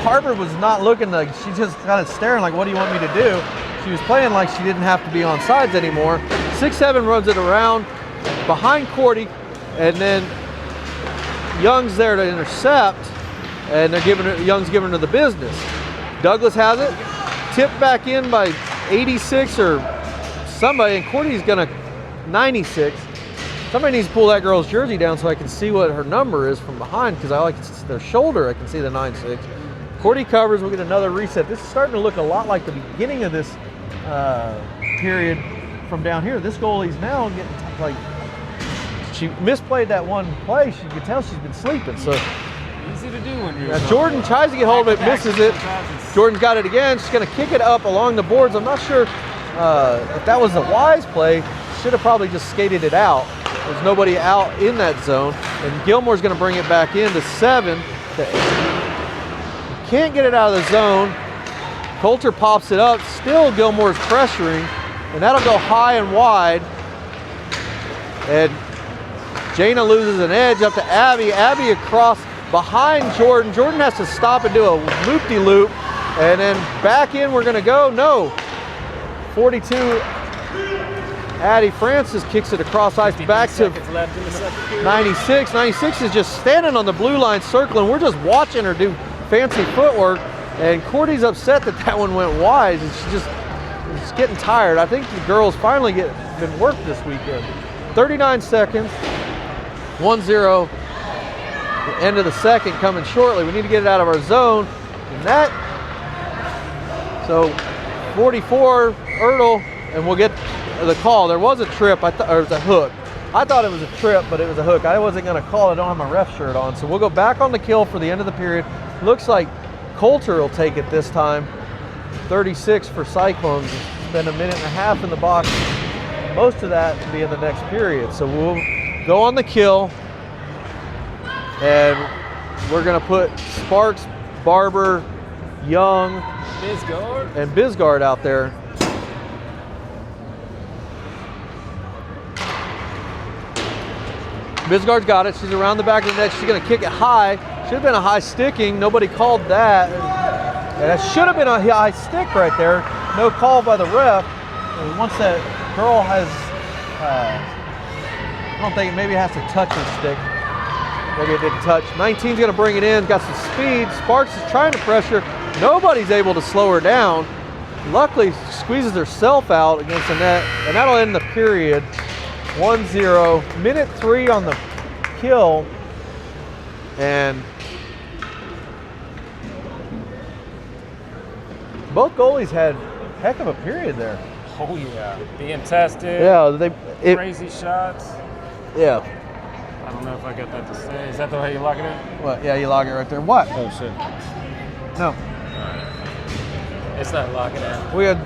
Barber was not looking like, she's just kind of staring like, what do you want me to do? She was playing like she didn't have to be on sides anymore. 6-7 runs it around behind Cordy, and then Young's there to intercept, and they're Young's giving her the business. Douglas has it, tipped back in by 86 or somebody, and Cordy's gonna 96. Somebody needs to pull that girl's jersey down so I can see what her number is from behind, because I like their shoulder. I can see the 96. Cordy covers. We'll get another reset. This is starting to look a lot like the beginning of this period from down here. This goalie's now getting like, she misplayed that one play. You can tell she's been sleeping. So easy to do when you're. Jordan tries to get hold of it, misses it. Jordan's got it again. She's going to kick it up along the boards. I'm not sure if that was a wise play. Should have probably just skated it out. There's nobody out in that zone. And Gilmore's going to bring it back in to 7. Can't get it out of the zone. Coulter pops it up. Still Gilmore's pressuring. And that'll go high and wide. And Jana loses an edge up to Abby. Abby across behind Jordan. Jordan has to stop and do a loop-de-loop. And then back in we're going to go. No. 42. Addie Francis kicks it across ice back to 96. 96 is just standing on the blue line circling. We're just watching her do fancy footwork. And Cordy's upset that that one went wide. And she's getting tired. I think the girls finally been worked this weekend. 39 seconds. 1-0. The end of the second coming shortly. We need to get it out of our zone. And that, so 44, Ertl, and we'll get the call. There was a trip, or it was a hook. I thought it was a trip, but it was a hook. I wasn't going to call it. I don't have my ref shirt on. So we'll go back on the kill for the end of the period. Looks like Coulter will take it this time. 36 for Cyclones. Spend a minute and a half in the box. Most of that to be in the next period. So we'll go on the kill. And we're going to put Sparks, Barber, Young, and Bisgard out there. Bisgard's got it. She's around the back of the net. She's going to kick it high. Should have been a high sticking. Nobody called that. And that should have been a high stick right there. No call by the ref. And once that girl has, I don't think, maybe it has to touch her stick. Maybe it didn't touch. 19's going to bring it in. Got some speed. Sparks is trying to pressure. Nobody's able to slow her down. Luckily, squeezes herself out against the net. And that'll end the period. 1-0. Minute 3 on the kill. And both goalies had a heck of a period there. Oh yeah, being tested. Yeah, crazy shots. Yeah. I don't know if I got that to say. Is that the way you lock it in? What? Yeah, you log it right there. What? Oh shit. No. It's not locking in. We had.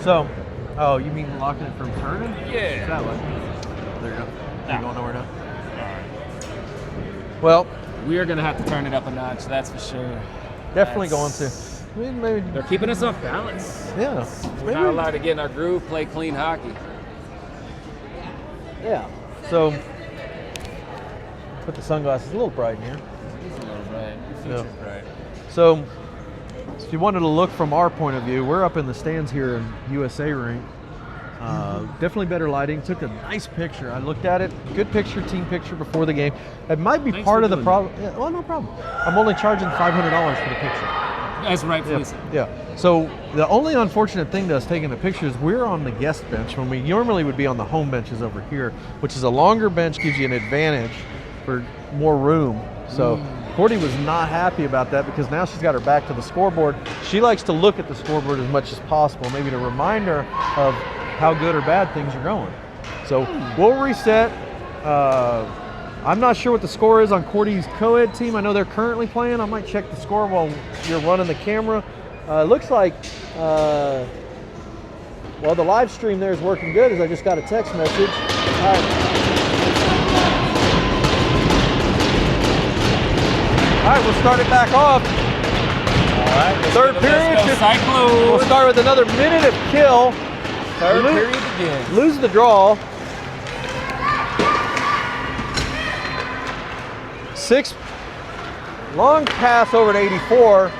So, oh, you mean locking it from turning? Yeah. That way. There you go. Nah. You're going nowhere now. Alright. Well, we are gonna have to turn it up a notch. That's for sure. Definitely going to. I mean, maybe. They're keeping us off balance. Yeah. We're not allowed to get in our groove, play clean hockey. Yeah. So, put the sunglasses a little bright in here. It's a little bright. The future's bright. So, if you wanted to look from our point of view, we're up in the stands here in USA Rink. Definitely better lighting. Took a nice picture. I looked at it. Good picture, team picture before the game. It might be Thanks part for of the doing problem. Yeah, well, no problem. I'm only charging $500 for the picture. That's rightfully so. Yeah. So the only unfortunate thing to us taking the picture is we're on the guest bench when we normally would be on the home benches over here, which is a longer bench, gives you an advantage for more room. So Courtney was not happy about that because now she's got her back to the scoreboard. She likes to look at the scoreboard as much as possible, maybe to remind her of how good or bad things are going. So we'll reset. I'm not sure what the score is on Courtney's co-ed team. I know they're currently playing. I might check the score while you're running the camera. Looks like, well, the live stream there is working good as I just got a text message. All right, we'll start it back off. All right. Third period. Cyclones. We'll start with another minute of kill. Third period begins. Lose the draw. 6 long pass over to 84.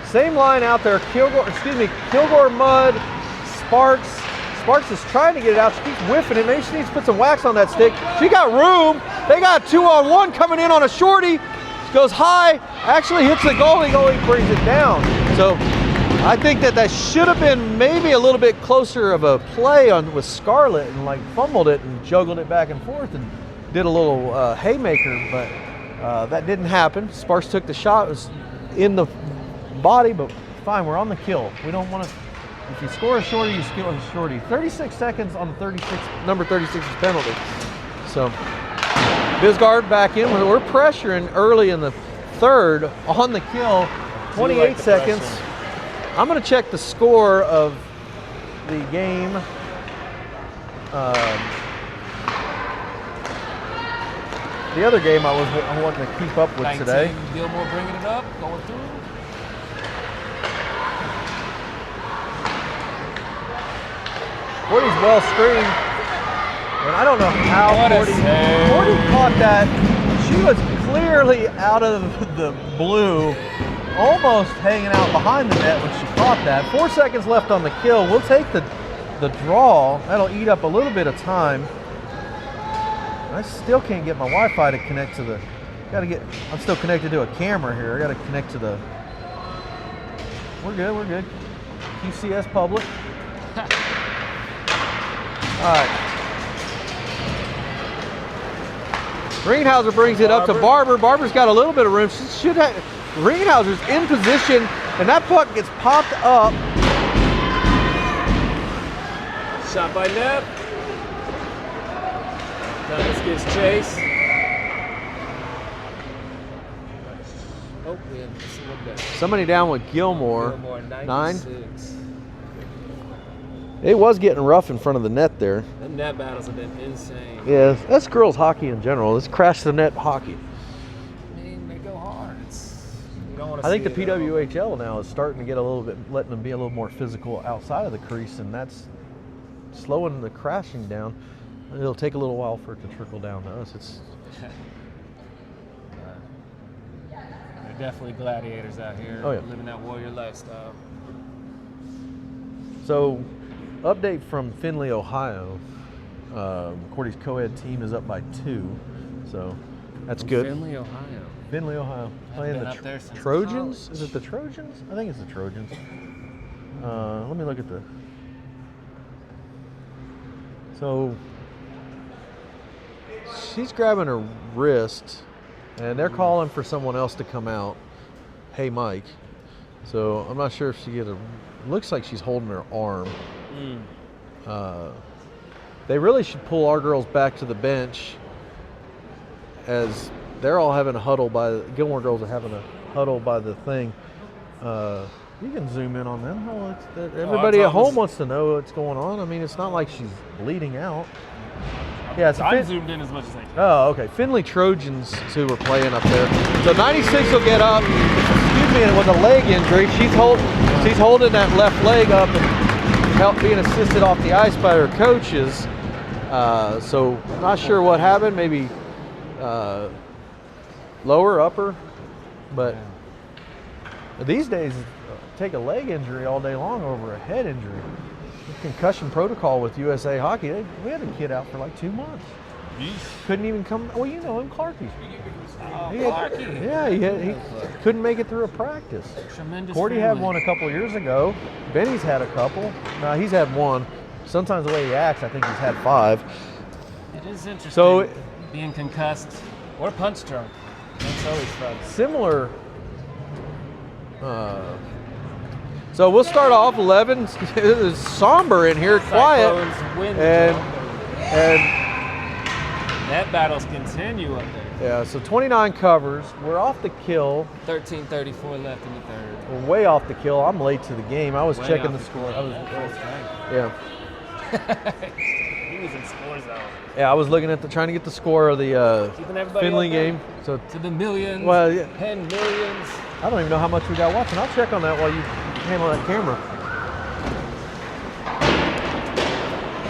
Same line out there. Kilgore, Mudd, Sparks. Sparks is trying to get it out. She keeps whiffing it. Maybe she needs to put some wax on that stick. She got room. They got 2-on-1 coming in on a shorty. Goes high. Actually hits the goalie. Goalie brings it down. So I think that should have been maybe a little bit closer of a play with Scarlett and like fumbled it and juggled it back and forth and did a little haymaker, but that didn't happen. Sparks took the shot. It was in the body, but fine. We're on the kill. We don't want to. If you score a shorty, you score a shorty. 36 seconds on the number 36 penalty. So Bisgard back in. We're pressuring early in the third on the kill. 28 seconds. Pressure. I'm going to check the score of the game. The other game I wanted to keep up with 19, today. Gilmore bringing it up, going through. Courtney's well screened, and I don't know how What a Courtney save. caught that. She was clearly out of the blue, almost hanging out behind the net when she caught that. 4 seconds left on the kill. We'll take the draw. That'll eat up a little bit of time. I still can't get my Wi-Fi to connect to the. I'm still connected to a camera here. I got to connect to the. We're good. We're good. QCS public. All right. Greenhauser brings it up to Barber. Barber's got a little bit of room. She should have. Greenhauser's in position, and that puck gets popped up. Shot by Neff. Thomas gives chase. Oh, we have someone down. Somebody down with Gilmore. Gilmore, 9. 96. It was getting rough in front of the net there. The net battles have been insane. Yeah, that's girls hockey in general. It's crash the net hockey. I mean, they go hard. You don't want to I think the see it, though. PWHL now is starting to get a little bit, letting them be a little more physical outside of the crease, and that's slowing the crashing down. It'll take a little while for it to trickle down to us. They're definitely gladiators out here, Oh, yeah. living that warrior lifestyle. So, update from Findlay, Ohio. Courtney's co-ed team is up by 2, so that's good. Findlay, Ohio. Findlay, Ohio. Playing been the up there since Trojans? college. Is it the Trojans? I think it's the Trojans. Let me look at the. So she's grabbing her wrist, and they're calling for someone else to come out. Hey, Mike. So I'm not sure if she looks like she's holding her arm. They really should pull our girls back to the bench, as they're all having a huddle Gilmore girls are having a huddle by the thing. You can zoom in on them. Everybody at home wants to know what's going on. I mean, it's not like she's bleeding out. Yeah, I'm zoomed in as much as I can. Oh, okay. Findlay Trojans is who we're playing up there. So 96 will get up. Excuse me, and with a leg injury, she's holding that left leg up and being assisted off the ice by her coaches. So not sure what happened. Maybe lower, upper, but these days take a leg injury all day long over a head injury. concussion protocol with USA Hockey. We had a kid out for like 2 months. Couldn't even come. Well, you know him, Clarky. Clarky. Yeah, he couldn't make it through a practice. Tremendous. Cordy family. had one a couple years ago. Benny's had a couple. No, he's had one. Sometimes the way he acts, I think he's had 5. It is interesting. So being concussed or punch drunk. That's always fun. similar. So we'll start off 11. It is somber in here, quiet, Cyclones win the and net battles continue up there. yeah. So 29 covers. We're off the kill. 13:34 left in the third. We're way off the kill. I'm late to the game. I was Way checking off the the score. kill. Yeah. He was in score zone. Yeah, I was looking at trying to get the score of the Keeping everybody Finley up there. game. So To the millions. Well, yeah. 10 millions. I don't even know how much we got watching. I'll check on that while you handle that camera.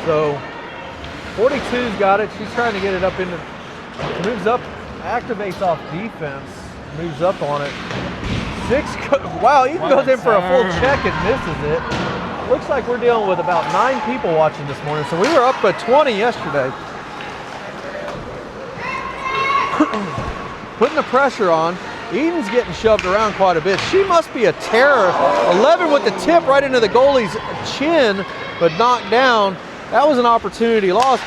So 42's got it. She's trying to get it up into, moves up, activates off defense, moves up on it. 6, wow, even What goes a in for a full turn. check and misses it. Looks like we're dealing with about 9 people watching this morning. So we were up at 20 yesterday. Putting the pressure on. Eden's getting shoved around quite a bit. She must be a terror. 11 with the tip right into the goalie's chin, but knocked down. That was an opportunity lost.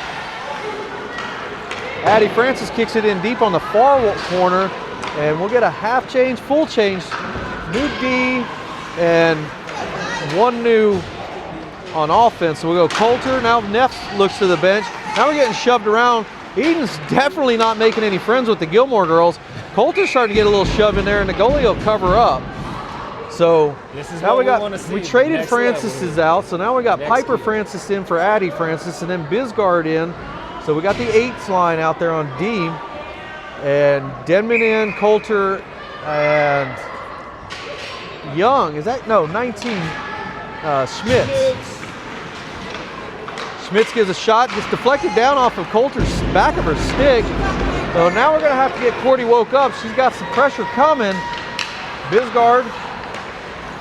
Addie Francis kicks it in deep on the far corner, and we'll get a half change, full change. New D and 1 new on offense. So we'll go Coulter. Now Neff looks to the bench. Now we're getting shoved around. Eden's definitely not making any friends with the Gilmore girls. Coulter's starting to get a little shove in there, and the goalie will cover up. So This is now what we got, wanna see, we the traded next Francis level. is out, so now we got Next Piper year. Francis in for Addie Francis, and then Bisgard in. So we got the 8s line out there on D, and Denman in, Coulter, and Young. Is that, no, 19, Schmitz. Schmitz gives a shot, gets deflected down off of Coulter's back of her stick. So now we're gonna have to get Cordy woke up. She's got some pressure coming. Bisgard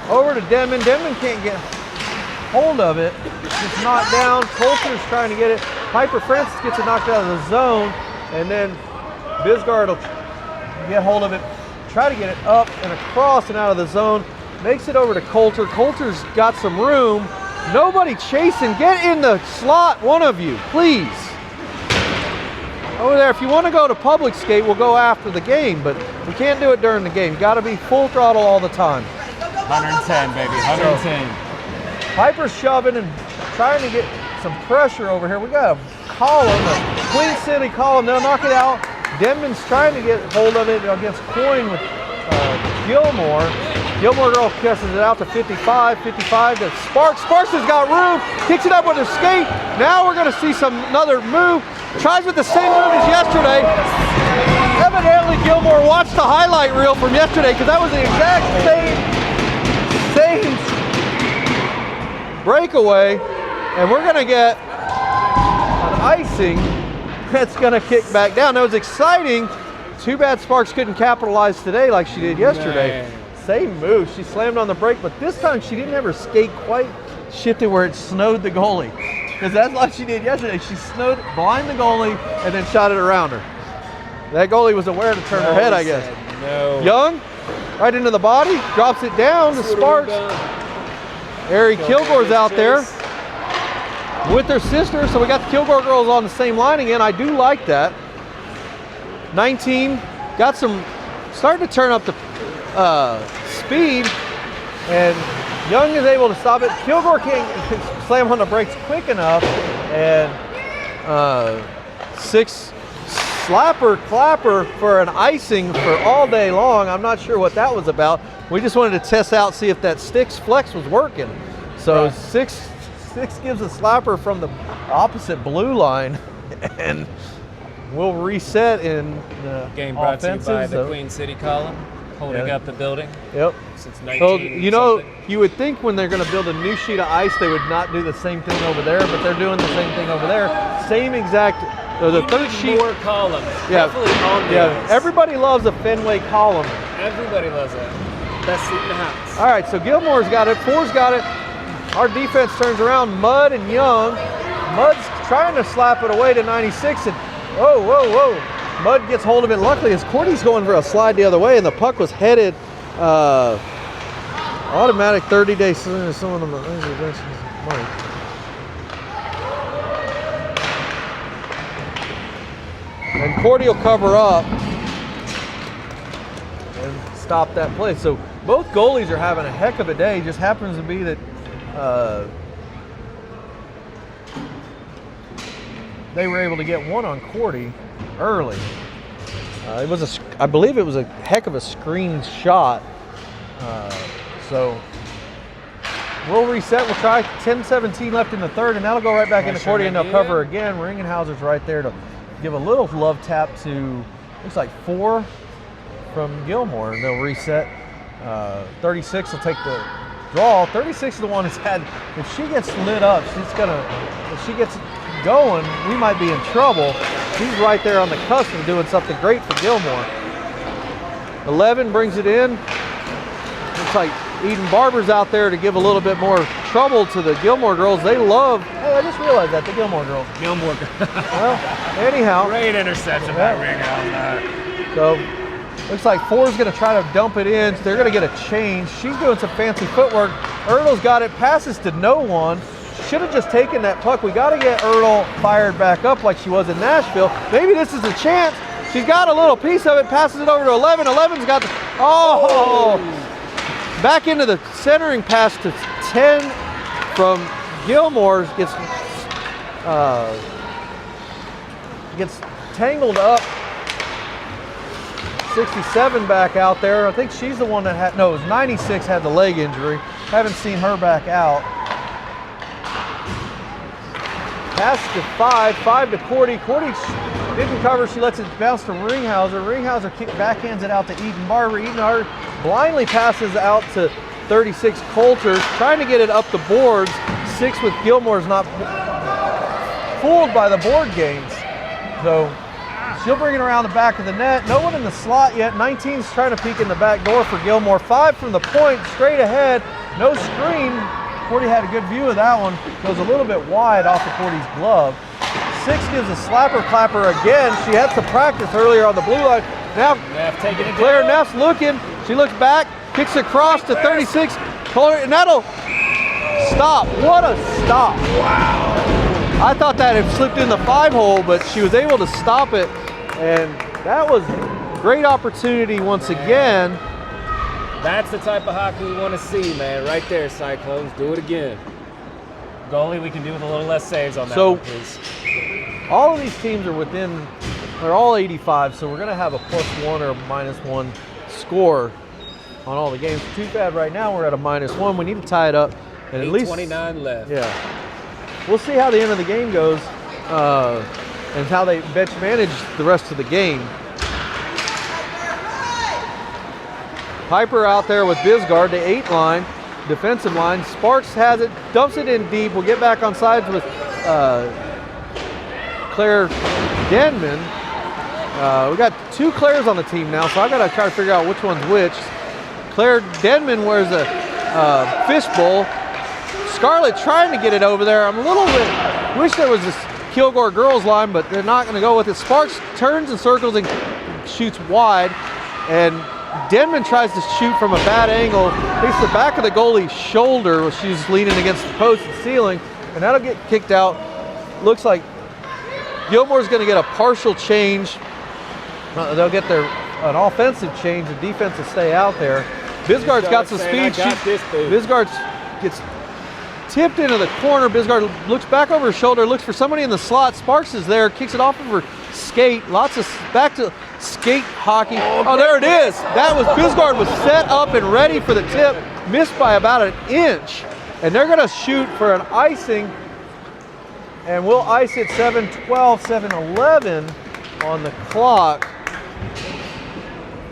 over to Denman. Denman can't get hold of it. It's knocked down. Coulter's trying to get it. Piper Francis gets it knocked out of the zone, and then Bisgard will get hold of it, try to get it up and across and out of the zone. Makes it over to Coulter. Coulter's got some room. Nobody chasing. Get in the slot, one of you, please. Over there, if you want to go to public skate, we'll go after the game, but we can't do it during the game. Got to be full throttle all the time. 110, baby. 110. Piper's shoving and trying to get some pressure over here. We got a column, a Queen City column. They'll knock it out. Denman's trying to get hold of it against Coyne with Gilmore. Gilmore girl kisses it out to 55. 55 to Sparks. Sparks has got room. Kicks it up with her skate. Now we're going to see another move. Tries with the same move as yesterday. Evidently Gilmore watched the highlight reel from yesterday, because that was the exact same breakaway, and we're gonna get an icing that's gonna kick back down. That was exciting. Too bad Sparks couldn't capitalize today like she did yesterday. Man. Same move. She slammed on the brake, but this time she didn't have her skate quite shifted where it snowed the goalie. Because that's like she did yesterday. She snowed blind the goalie and then shot it around her. That goalie was aware to turn her head, I guess. No. Young, right into the body, drops it down to Sparks. Ari Kilgore's out there with their sister, so we got the Kilgore girls on the same line again. I do like that. 19, got some, starting to turn up the speed, and Young is able to stop it. Kilgore can't slam on the brakes quick enough, and 6 slapper clapper for an icing for all day long. I'm not sure what that was about. We just wanted to test out, see if that sticks flex was working. So Right. six gives a slapper from the opposite blue line, and we'll reset in the Game brought to you offensive. by the So- Queen City column, holding Yeah. up the building Yep. since So 19. you know, something. you would think when they're going to build a new sheet of ice, they would not do the same thing over there, but they're doing the same thing over there. Same exact. The You third need sheet. more columns. Yeah, Definitely on the yeah. ice. Everybody loves a Fenway column. Everybody loves that. Best seat in the house. All right, so Gilmore's got it. 4's got it. our defense turns around, Mudd and Young. Mudd's trying to slap it away to 96, and whoa. Mudd gets hold of it. Luckily, as Cordy's going for a slide the other way, and the puck was headed automatic 30-day some of them. And Cordy will cover up and stop that play. So both goalies are having a heck of a day. It just happens to be that they were able to get one on Cordy early. I believe it was a heck of a screen shot. So we'll reset. We'll try 10-17 left in the third, and that'll go right back into Cordy, and they'll cover again. Ringenhauser's right there to give a little love tap to, looks like 4 from Gilmore, and they'll reset. 36 will take the draw. 36 is the one that's had, if she gets lit up, if she gets going, we might be in trouble. She's right there on the cusp of doing something great for Gilmore. 11 brings it in. Looks like Eden Barber's out there to give a little bit more trouble to the Gilmore girls. They love, hey, I just realized that, the Gilmore girls. Gilmore girls. Well, anyhow. Great interception by Ringenhauser. So, looks like 4's going to try to dump it in. So they're going to get a change. She's doing some fancy footwork. Ertl's got it, passes to no one. Should have just taken that puck. We got to get Ertl fired back up like she was in Nashville. Maybe this is a chance. She's got a little piece of it, passes it over to 11. 11's got the, back into the centering pass to 10 from Gilmore. Gets tangled up. 67 back out there. I think she's the one that had, no, it was 96 had the leg injury. Haven't seen her back out. Pass to 5 to Cordy. Cordy didn't cover, she lets it bounce to Ringhauser. Ringhauser backhands it out to Eden Barber. Eden Barber blindly passes out to 36 Coulter, trying to get it up the boards. 6 with Gilmore's not fooled by the board games. So she'll bring it around the back of the net. No one in the slot yet. 19's trying to peek in the back door for Gilmore. 5 from the point, straight ahead. No screen. Cordy had a good view of that one. Goes a little bit wide off of Cordy's glove. 6 gives a slapper clapper again. She had some practice earlier on the blue line. Now Claire Neff's looking. She looks back, kicks across to 36. And that'll stop. What a stop. Wow. I thought that had slipped in the 5-hole, but she was able to stop it. And that was a great opportunity once again. That's the type of hockey we want to see, man. Right there, Cyclones. Do it again. Goalie, we can do with a little less saves on that one, please. All of these teams are within, they're all 85, so we're going to have a +1 or -1 score on all the games. Too bad right now we're at a -1. We need to tie it up. And at least 29 left. Yeah. We'll see how the end of the game goes and how they bench manage the rest of the game. Piper out there with Bisgard, the 8 line, defensive line. Sparks has it, dumps it in deep. We'll get back on sides with Claire Denman. We got 2 Claires on the team now, so I got to try to figure out which one's which. Claire Denman wears a fishbowl. Scarlett trying to get it over there. I'm a little bit, wish there was this Kilgore girls line, but they're not going to go with it. Sparks turns and circles and shoots wide, and Denman tries to shoot from a bad angle. Hits the back of the goalie's shoulder while she's leaning against the post and ceiling, and that'll get kicked out. Looks like Gilmore's going to get a partial change. They'll get an offensive change. The defense will stay out there. Bisgard's got some speed. Bisgard gets tipped into the corner. Bisgard looks back over her shoulder, looks for somebody in the slot. Sparks is there, kicks it off of her skate. Lots of back to skate hockey. Oh, there it is. That was Bisgard was set up and ready for the tip. Missed by about an inch. And they're going to shoot for an icing. And we'll ice it 7-12, 7-11 on the clock.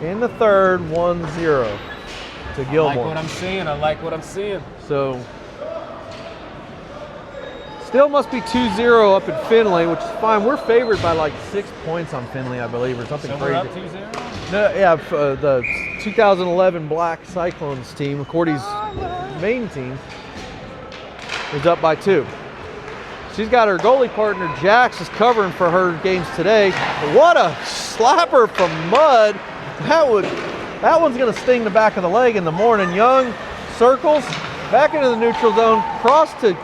In the third, 1-0 to Gilmore. I like what I'm seeing. I like what I'm seeing. So, still must be 2-0 up in Finley, which is fine. We're favored by like 6 points on Finley, I believe, or something crazy. We're up 2-0? No, yeah, the 2011 Black Cyclones team, Cordy's main team. is up by 2. She's got her goalie partner, Jax, is covering for her games today. What a slapper from Mudd. That one's gonna sting the back of the leg in the morning. Young circles, back into the neutral zone, cross to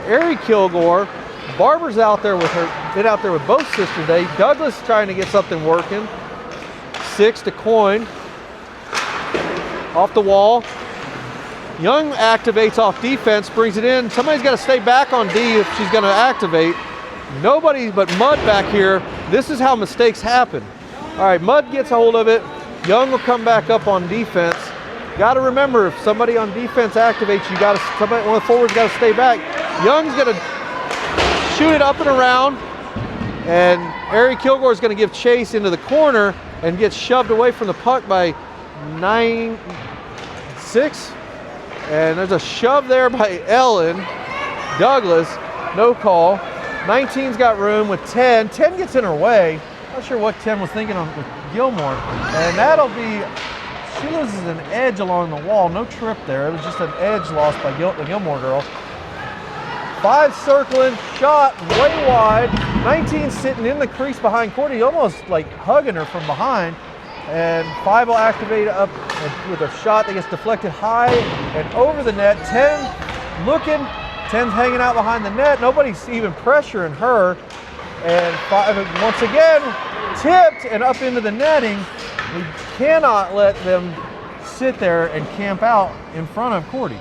Ari Kilgore. Barber's out there with her, been out there with both sisters today. Douglas trying to get something working. 6 to Coyne. Off the wall. Young activates off defense, brings it in. Somebody's got to stay back on D if she's going to activate. Nobody but Mudd back here. This is how mistakes happen. All right, Mudd gets a hold of it. Young will come back up on defense. Got to remember, if somebody on defense activates, one of the forwards got to stay back. Young's going to shoot it up and around, and Ari Kilgore is going to give chase into the corner and get shoved away from the puck by 9-6. And there's a shove there by Ellen. Douglas, no call. 19's got room with 10. 10 gets in her way. Not sure what 10 was thinking on with Gilmore. And that'll be, she loses an edge along the wall. No trip there. It was just an edge lost by the Gilmore girl. 5 circling, shot way wide. 19 sitting in the crease behind Courtney, almost like hugging her from behind. And 5 will activate up with a shot that gets deflected high and over the net. 10 looking, 10's hanging out behind the net. Nobody's even pressuring her. And 5 once again tipped and up into the netting. We cannot let them sit there and camp out in front of Courtney.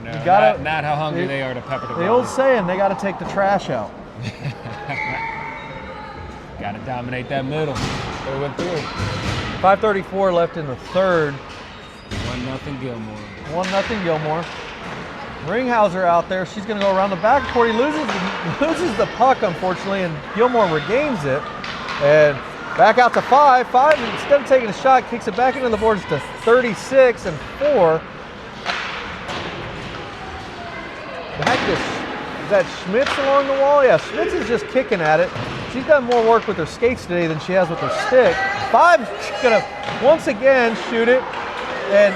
No, not how hungry they are to pepper the The old saying, they got to take the trash out. Got to dominate that middle. They went through. 5:34 left in the third. 1-0 Gilmore. 1-0 Gilmore. Ringhauser out there. She's going to go around the back. Courtney loses the puck, unfortunately, and Gilmore regains it. And back out to 5. 5, instead of taking a shot, kicks it back into the boards to 36 and 4. Back to, is that Schmitz along the wall? Yeah, Schmitz is just kicking at it. She's done more work with her skates today than she has with her stick. 5's gonna once again shoot it, and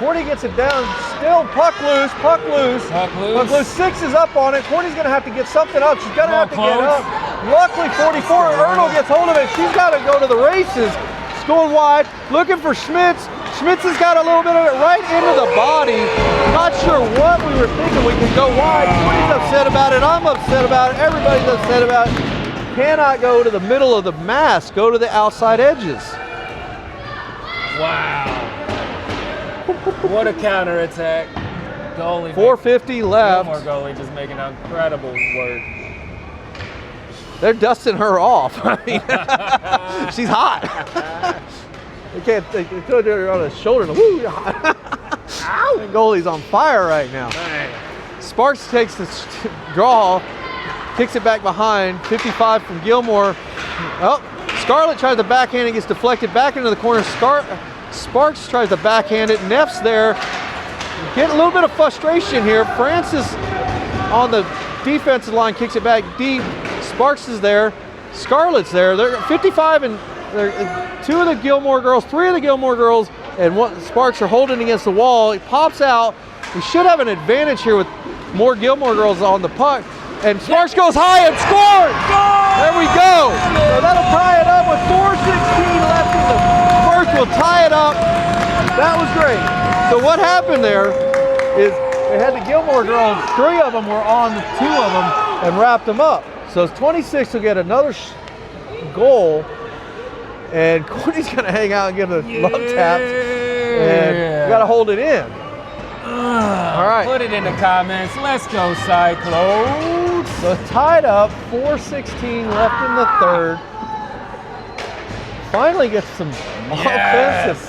Courtney gets it down. Still puck loose, puck loose. Puck loose. Puck loose. 6 is up on it. Courtney's gonna have to get something up. She's gonna have to get up. Luckily, 44, Ernle gets hold of it. She's got to go to the races. It's going wide, looking for Schmitz. Schmitz has got a little bit of it right into the body. Not sure what we were thinking. We could go wide. Courtney's upset about it. I'm upset about it. Everybody's upset about it. Cannot go to the middle of the mass. Go to the outside edges. Wow. What a counterattack. Goalie. 4:50 left. Gilmore goalie just making incredible work. They're dusting her off. I mean, she's hot. They throw her on his shoulder. And, woo, ow! The goalie's on fire right now. Man. Sparks takes the draw, kicks it back behind. 55 from Gilmore. Oh, Scarlett tries to backhand. It gets deflected back into the corner. Sparks tries to backhand it. Neff's there. Getting a little bit of frustration here. Francis on the defensive line kicks it back deep. Sparks is there. Scarlett's there. They're 55 and 2 of the Gilmore girls, 3 of the Gilmore girls, and Sparks are holding against the wall. He pops out. We should have an advantage here with more Gilmore girls on the puck. And Sparks goes high and scores! There we go! So that'll tie it up with 4:16 left in the first. We'll tie it up. That was great. So what happened there is they had the Gilmore girls, 3 of them were on 2 of them and wrapped them up. So 26 will get another goal. And Courtney's going to hang out and give a love tap. And we got to hold it in. All right. Put it in the comments. Let's go, Cyclones. So tied up, 4:16 left in the third. Finally gets some offensive.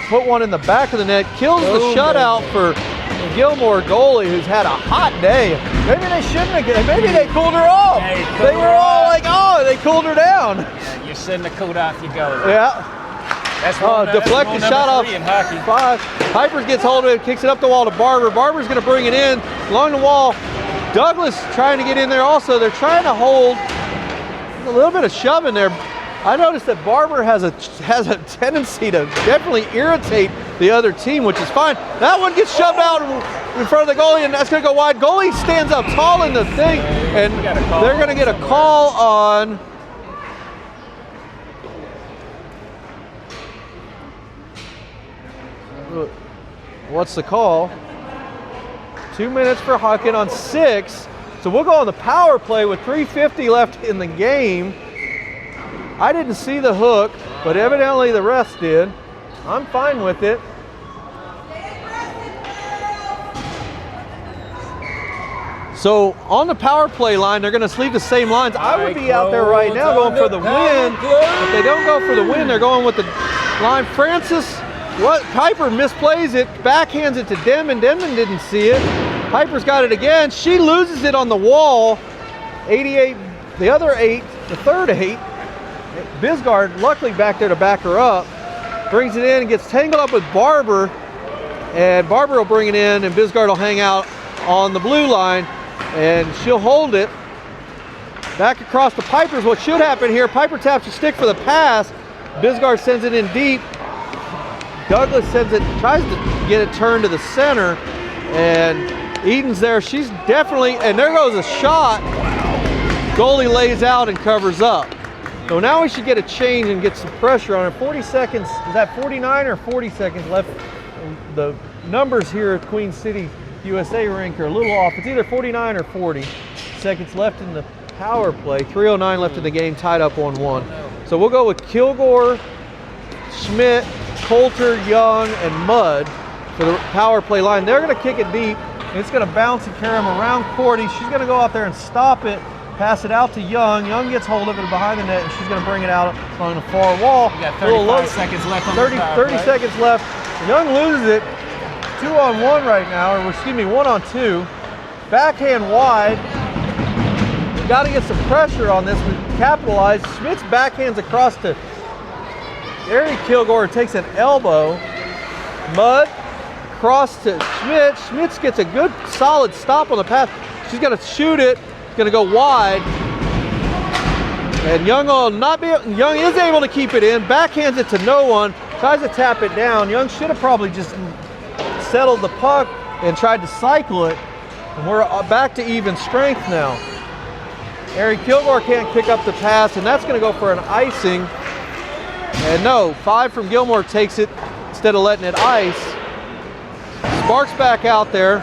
Put one in the back of the net. Kills the shutout for the Gilmore goalie, who's had a hot day. Maybe they shouldn't have. Maybe they cooled her off. They were all like, oh, they cooled her down. Yeah, you shouldn't have cooled off your goalie. Yeah. That's deflected shot off in hockey. 5. Pipers gets hold of it, kicks it up the wall to Barber. Barber's going to bring it in along the wall. Douglas trying to get in there also. They're trying to hold. There's a little bit of shoving there. I noticed that Barber has a tendency to definitely irritate the other team, which is fine. That one gets shoved out in front of the goalie, and that's going to go wide. Goalie stands up tall in the thing, and they're going to get a call on. What's the call? 2 minutes for Huckin on 6. So we'll go on the power play with 3:50 left in the game. I didn't see the hook, but evidently the rest did. I'm fine with it. So on the power play line, they're going to leave the same lines. I would be out there right now going for the win. If they don't go for the win, they're going with the line. Piper misplays it, backhands it to Denman. Denman didn't see it. Piper's got it again. She loses it on the wall. 88, the other 8, the third 8. Bisgard, luckily back there to back her up, brings it in and gets tangled up with Barber. And Barber will bring it in, and Bisgard will hang out on the blue line, and she'll hold it. Back across to Piper's. What should happen here, Piper taps the stick for the pass. Bisgard sends it in deep. Douglas sends it, tries to get it turned to the center, and Eden's there. She's definitely, and there goes a shot. Goalie lays out and covers up. So now we should get a change and get some pressure on it. 40 seconds, is that 49 or 40 seconds left? The numbers here at Queen City USA rink are a little off. It's either 49 or 40 seconds left in the power play. 3:09 left in the game, tied up 1-1. So we'll go with Kilgore, Schmidt, Coulter, Young, and Mudd for the power play line. They're going to kick it deep. It's going to bounce and carry him around Cordy. She's going to go out there and stop it, pass it out to Young. Young gets hold of it behind the net, and she's going to bring it out on the far wall. We got 35 seconds left on 30 seconds left. Young loses it. 2-on-1 right now, or excuse me, 1-on-2. Backhand wide. We've got to get some pressure on this to capitalize. Schmidt's backhands across to Ari Kilgore, takes an elbow. Mudd cross to Schmidt. Schmidt gets a good solid stop on the pass. She's going to shoot it. It's going to go wide. And Young will not be. Young is able to keep it in. Backhands it to no one. Tries to tap it down. Young should have probably just settled the puck and tried to cycle it. And we're back to even strength now. Ari Kilgore can't kick up the pass, and that's going to go for an icing. And no, 5 from Gilmore takes it instead of letting it ice. Sparks back out there.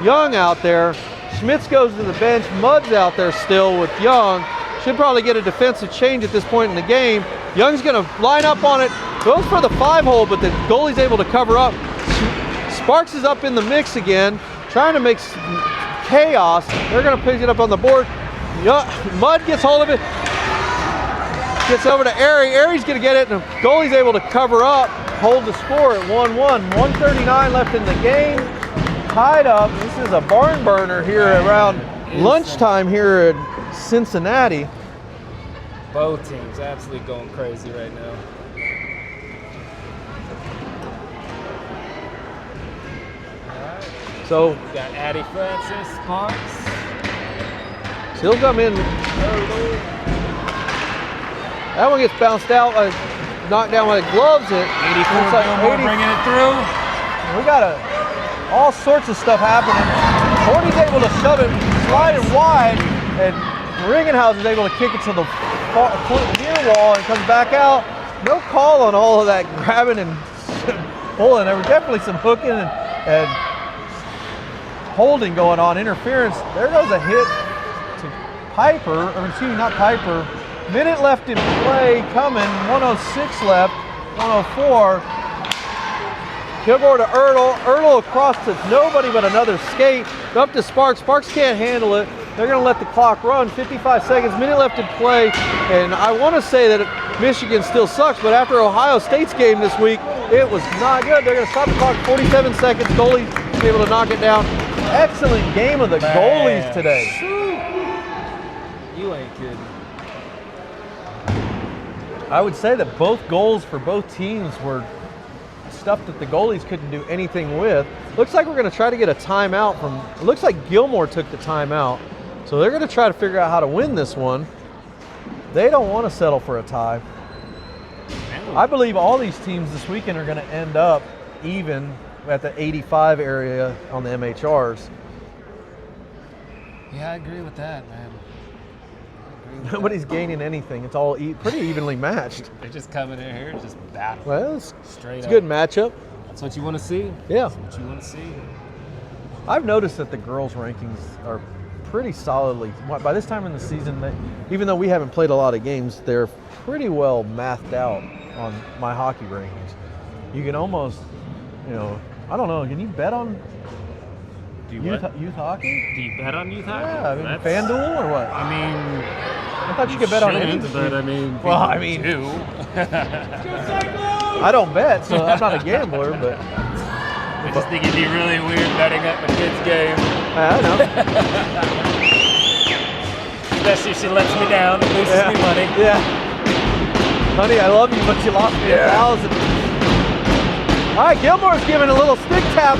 Young out there. Schmitz goes to the bench. Mudd's out there still with Young. Should probably get a defensive change at this point in the game. Young's going to line up on it. Goes for the 5-hole, but the goalie's able to cover up. Sparks is up in the mix again, trying to make chaos. They're going to pick it up on the board. Mudd gets hold of it. Gets over to Ari. Ari's going to get it, and the goalie's able to cover up, hold the score at 1-1. 1:39 left in the game. Tied up. This is a barn burner here around lunchtime here in Cincinnati. Both teams absolutely going crazy right now. So we got Addie Francis, Sparks. He'll come in. That one gets bounced out, knocked down with gloves. 84 Gilmore bringing it through. We got all sorts of stuff happening. Cordy's able to shove it, slide it wide, and Ringenhausen's able to kick it to the near wall and comes back out. No call on all of that grabbing and pulling. There was definitely some hooking and holding going on, interference. There goes a hit to Piper, or excuse me, not Piper. Minute left in play coming, 1:06 left, 1:04. Kilgore to Ertl. Ertl across to nobody but another skate. Up to Sparks. Sparks can't handle it. They're going to let the clock run. 55 seconds, minute left in play. And I want to say that Michigan still sucks, but after Ohio State's game this week, it was not good. They're going to stop the clock, 47 seconds. Goalie able to knock it down. Excellent game of the goalies today. You ain't kidding. I would say that both goals for both teams were stuff that the goalies couldn't do anything with. Looks like we're going to try to get a timeout from, it looks like Gilmore took the timeout. So they're going to try to figure out how to win this one. They don't want to settle for a tie. I believe all these teams this weekend are going to end up even at the 85 area on the MHRs. Yeah, I agree with that, man. Nobody's gaining anything. It's all pretty evenly matched. They're just coming in here and just battle. Well, it's straight a up. good matchup. That's what you want to see. Yeah. That's what you want to see. I've noticed that the girls' rankings are pretty solidly. By this time in the season, even though we haven't played a lot of games, they're pretty well mathed out on my hockey rankings. You can almost, I don't know. Can you bet on youth hockey? Do you bet on youth hockey? Yeah, I mean, FanDuel or what? I mean, I thought you could bet on anything. But I mean, do. I don't bet, so I'm not a gambler, but I just think it'd be really weird betting up a kid's game. I know. Especially if she lets me down and loses me money. Yeah. Honey, I love you, but you lost me $1,000. All right, Gilmore's giving a little stick tap.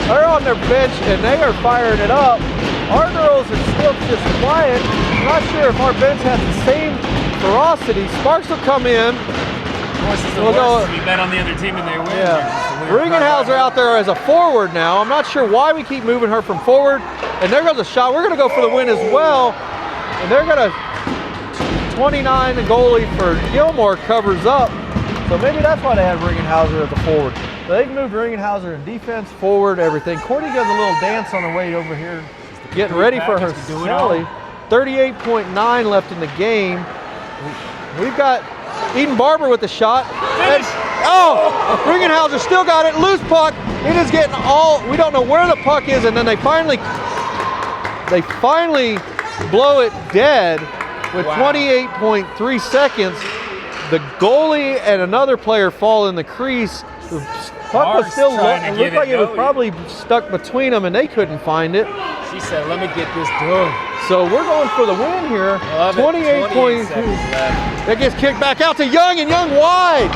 They're on their bench, and they are firing it up. Our girls are still just quiet. I'm not sure if our bench has the same ferocity. Sparks will come in. Of course, it's the worst. We bet on the other team and they win. Yeah. Ringenhauser out there as a forward now. I'm not sure why we keep moving her from forward. And there goes a shot. We're going to go for the win as well. And they're going to 29, the goalie for Gilmore covers up. So maybe that's why they have Ringenhauser as a forward. So they've moved Ringenhauser in defense, forward, everything. Courtney does a little dance on the way over here, getting ready for her Sally. 38.9 left in the game. We've got Eden Barber with the shot. And, Ringenhauser still got it. Loose puck. It is getting we don't know where the puck is, and then they finally blow it dead with 28.3 seconds. The goalie and another player fall in the crease. The puck was still it looked like it was probably stuck between them, and they couldn't find it. She said, "Let me get this done." So we're going for the win here. 28 points. That gets kicked back out to Young, and Young wide.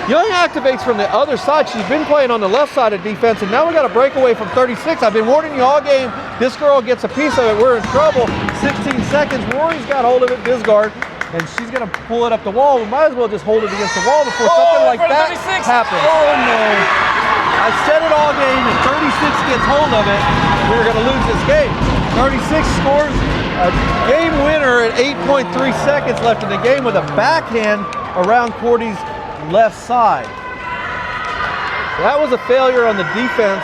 Young activates from the other side. She's been playing on the left side of defense, and now we got a breakaway from 36. I've been warning you all game. This girl gets a piece of it. We're in trouble. 16 seconds. Rory's got hold of it, Bisgard, and she's going to pull it up the wall. We might as well just hold it against the wall before something like that happens. Oh, no. I said it all game. If 36 gets hold of it, we're going to lose this game. 36 scores a game winner at 8.3 seconds left in the game with a backhand around Cordy's left side. That was a failure on the defense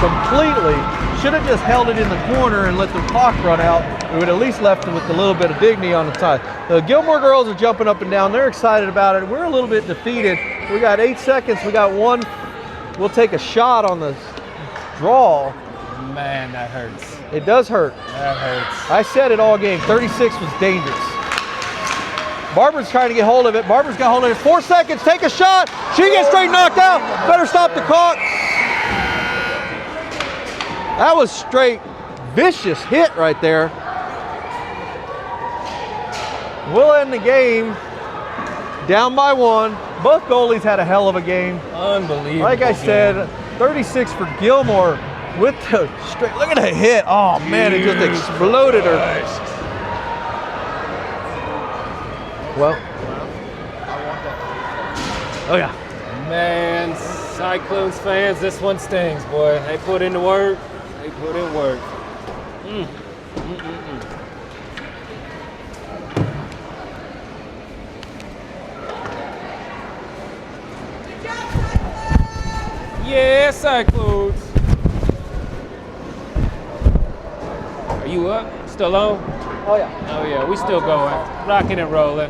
completely. Should have just held it in the corner and let the clock run out. We would at least left it with a little bit of dignity on the side. The Gilmore girls are jumping up and down. They're excited about it. We're a little bit defeated. We got 8 seconds. We got one. We'll take a shot on the draw. Man, that hurts. It does hurt. That hurts. I said it all game. 36 was dangerous. Barber's trying to get hold of it. Barber's got hold of it. 4 seconds. Take a shot. She gets straight knocked out. Better stop the clock. That was straight vicious hit right there. We'll end the game down by 1. Both goalies had a hell of a game. Unbelievable. Like I said, 36 for Gilmore with the straight. Look at the hit. Oh, man, it just exploded her. Well, oh yeah. Man, Cyclones fans, this one stings, boy. They put in the work. They put in work. Yeah, Cyclones. Are you up? Still on? Oh yeah. Oh yeah, we still going. Rocking and rolling.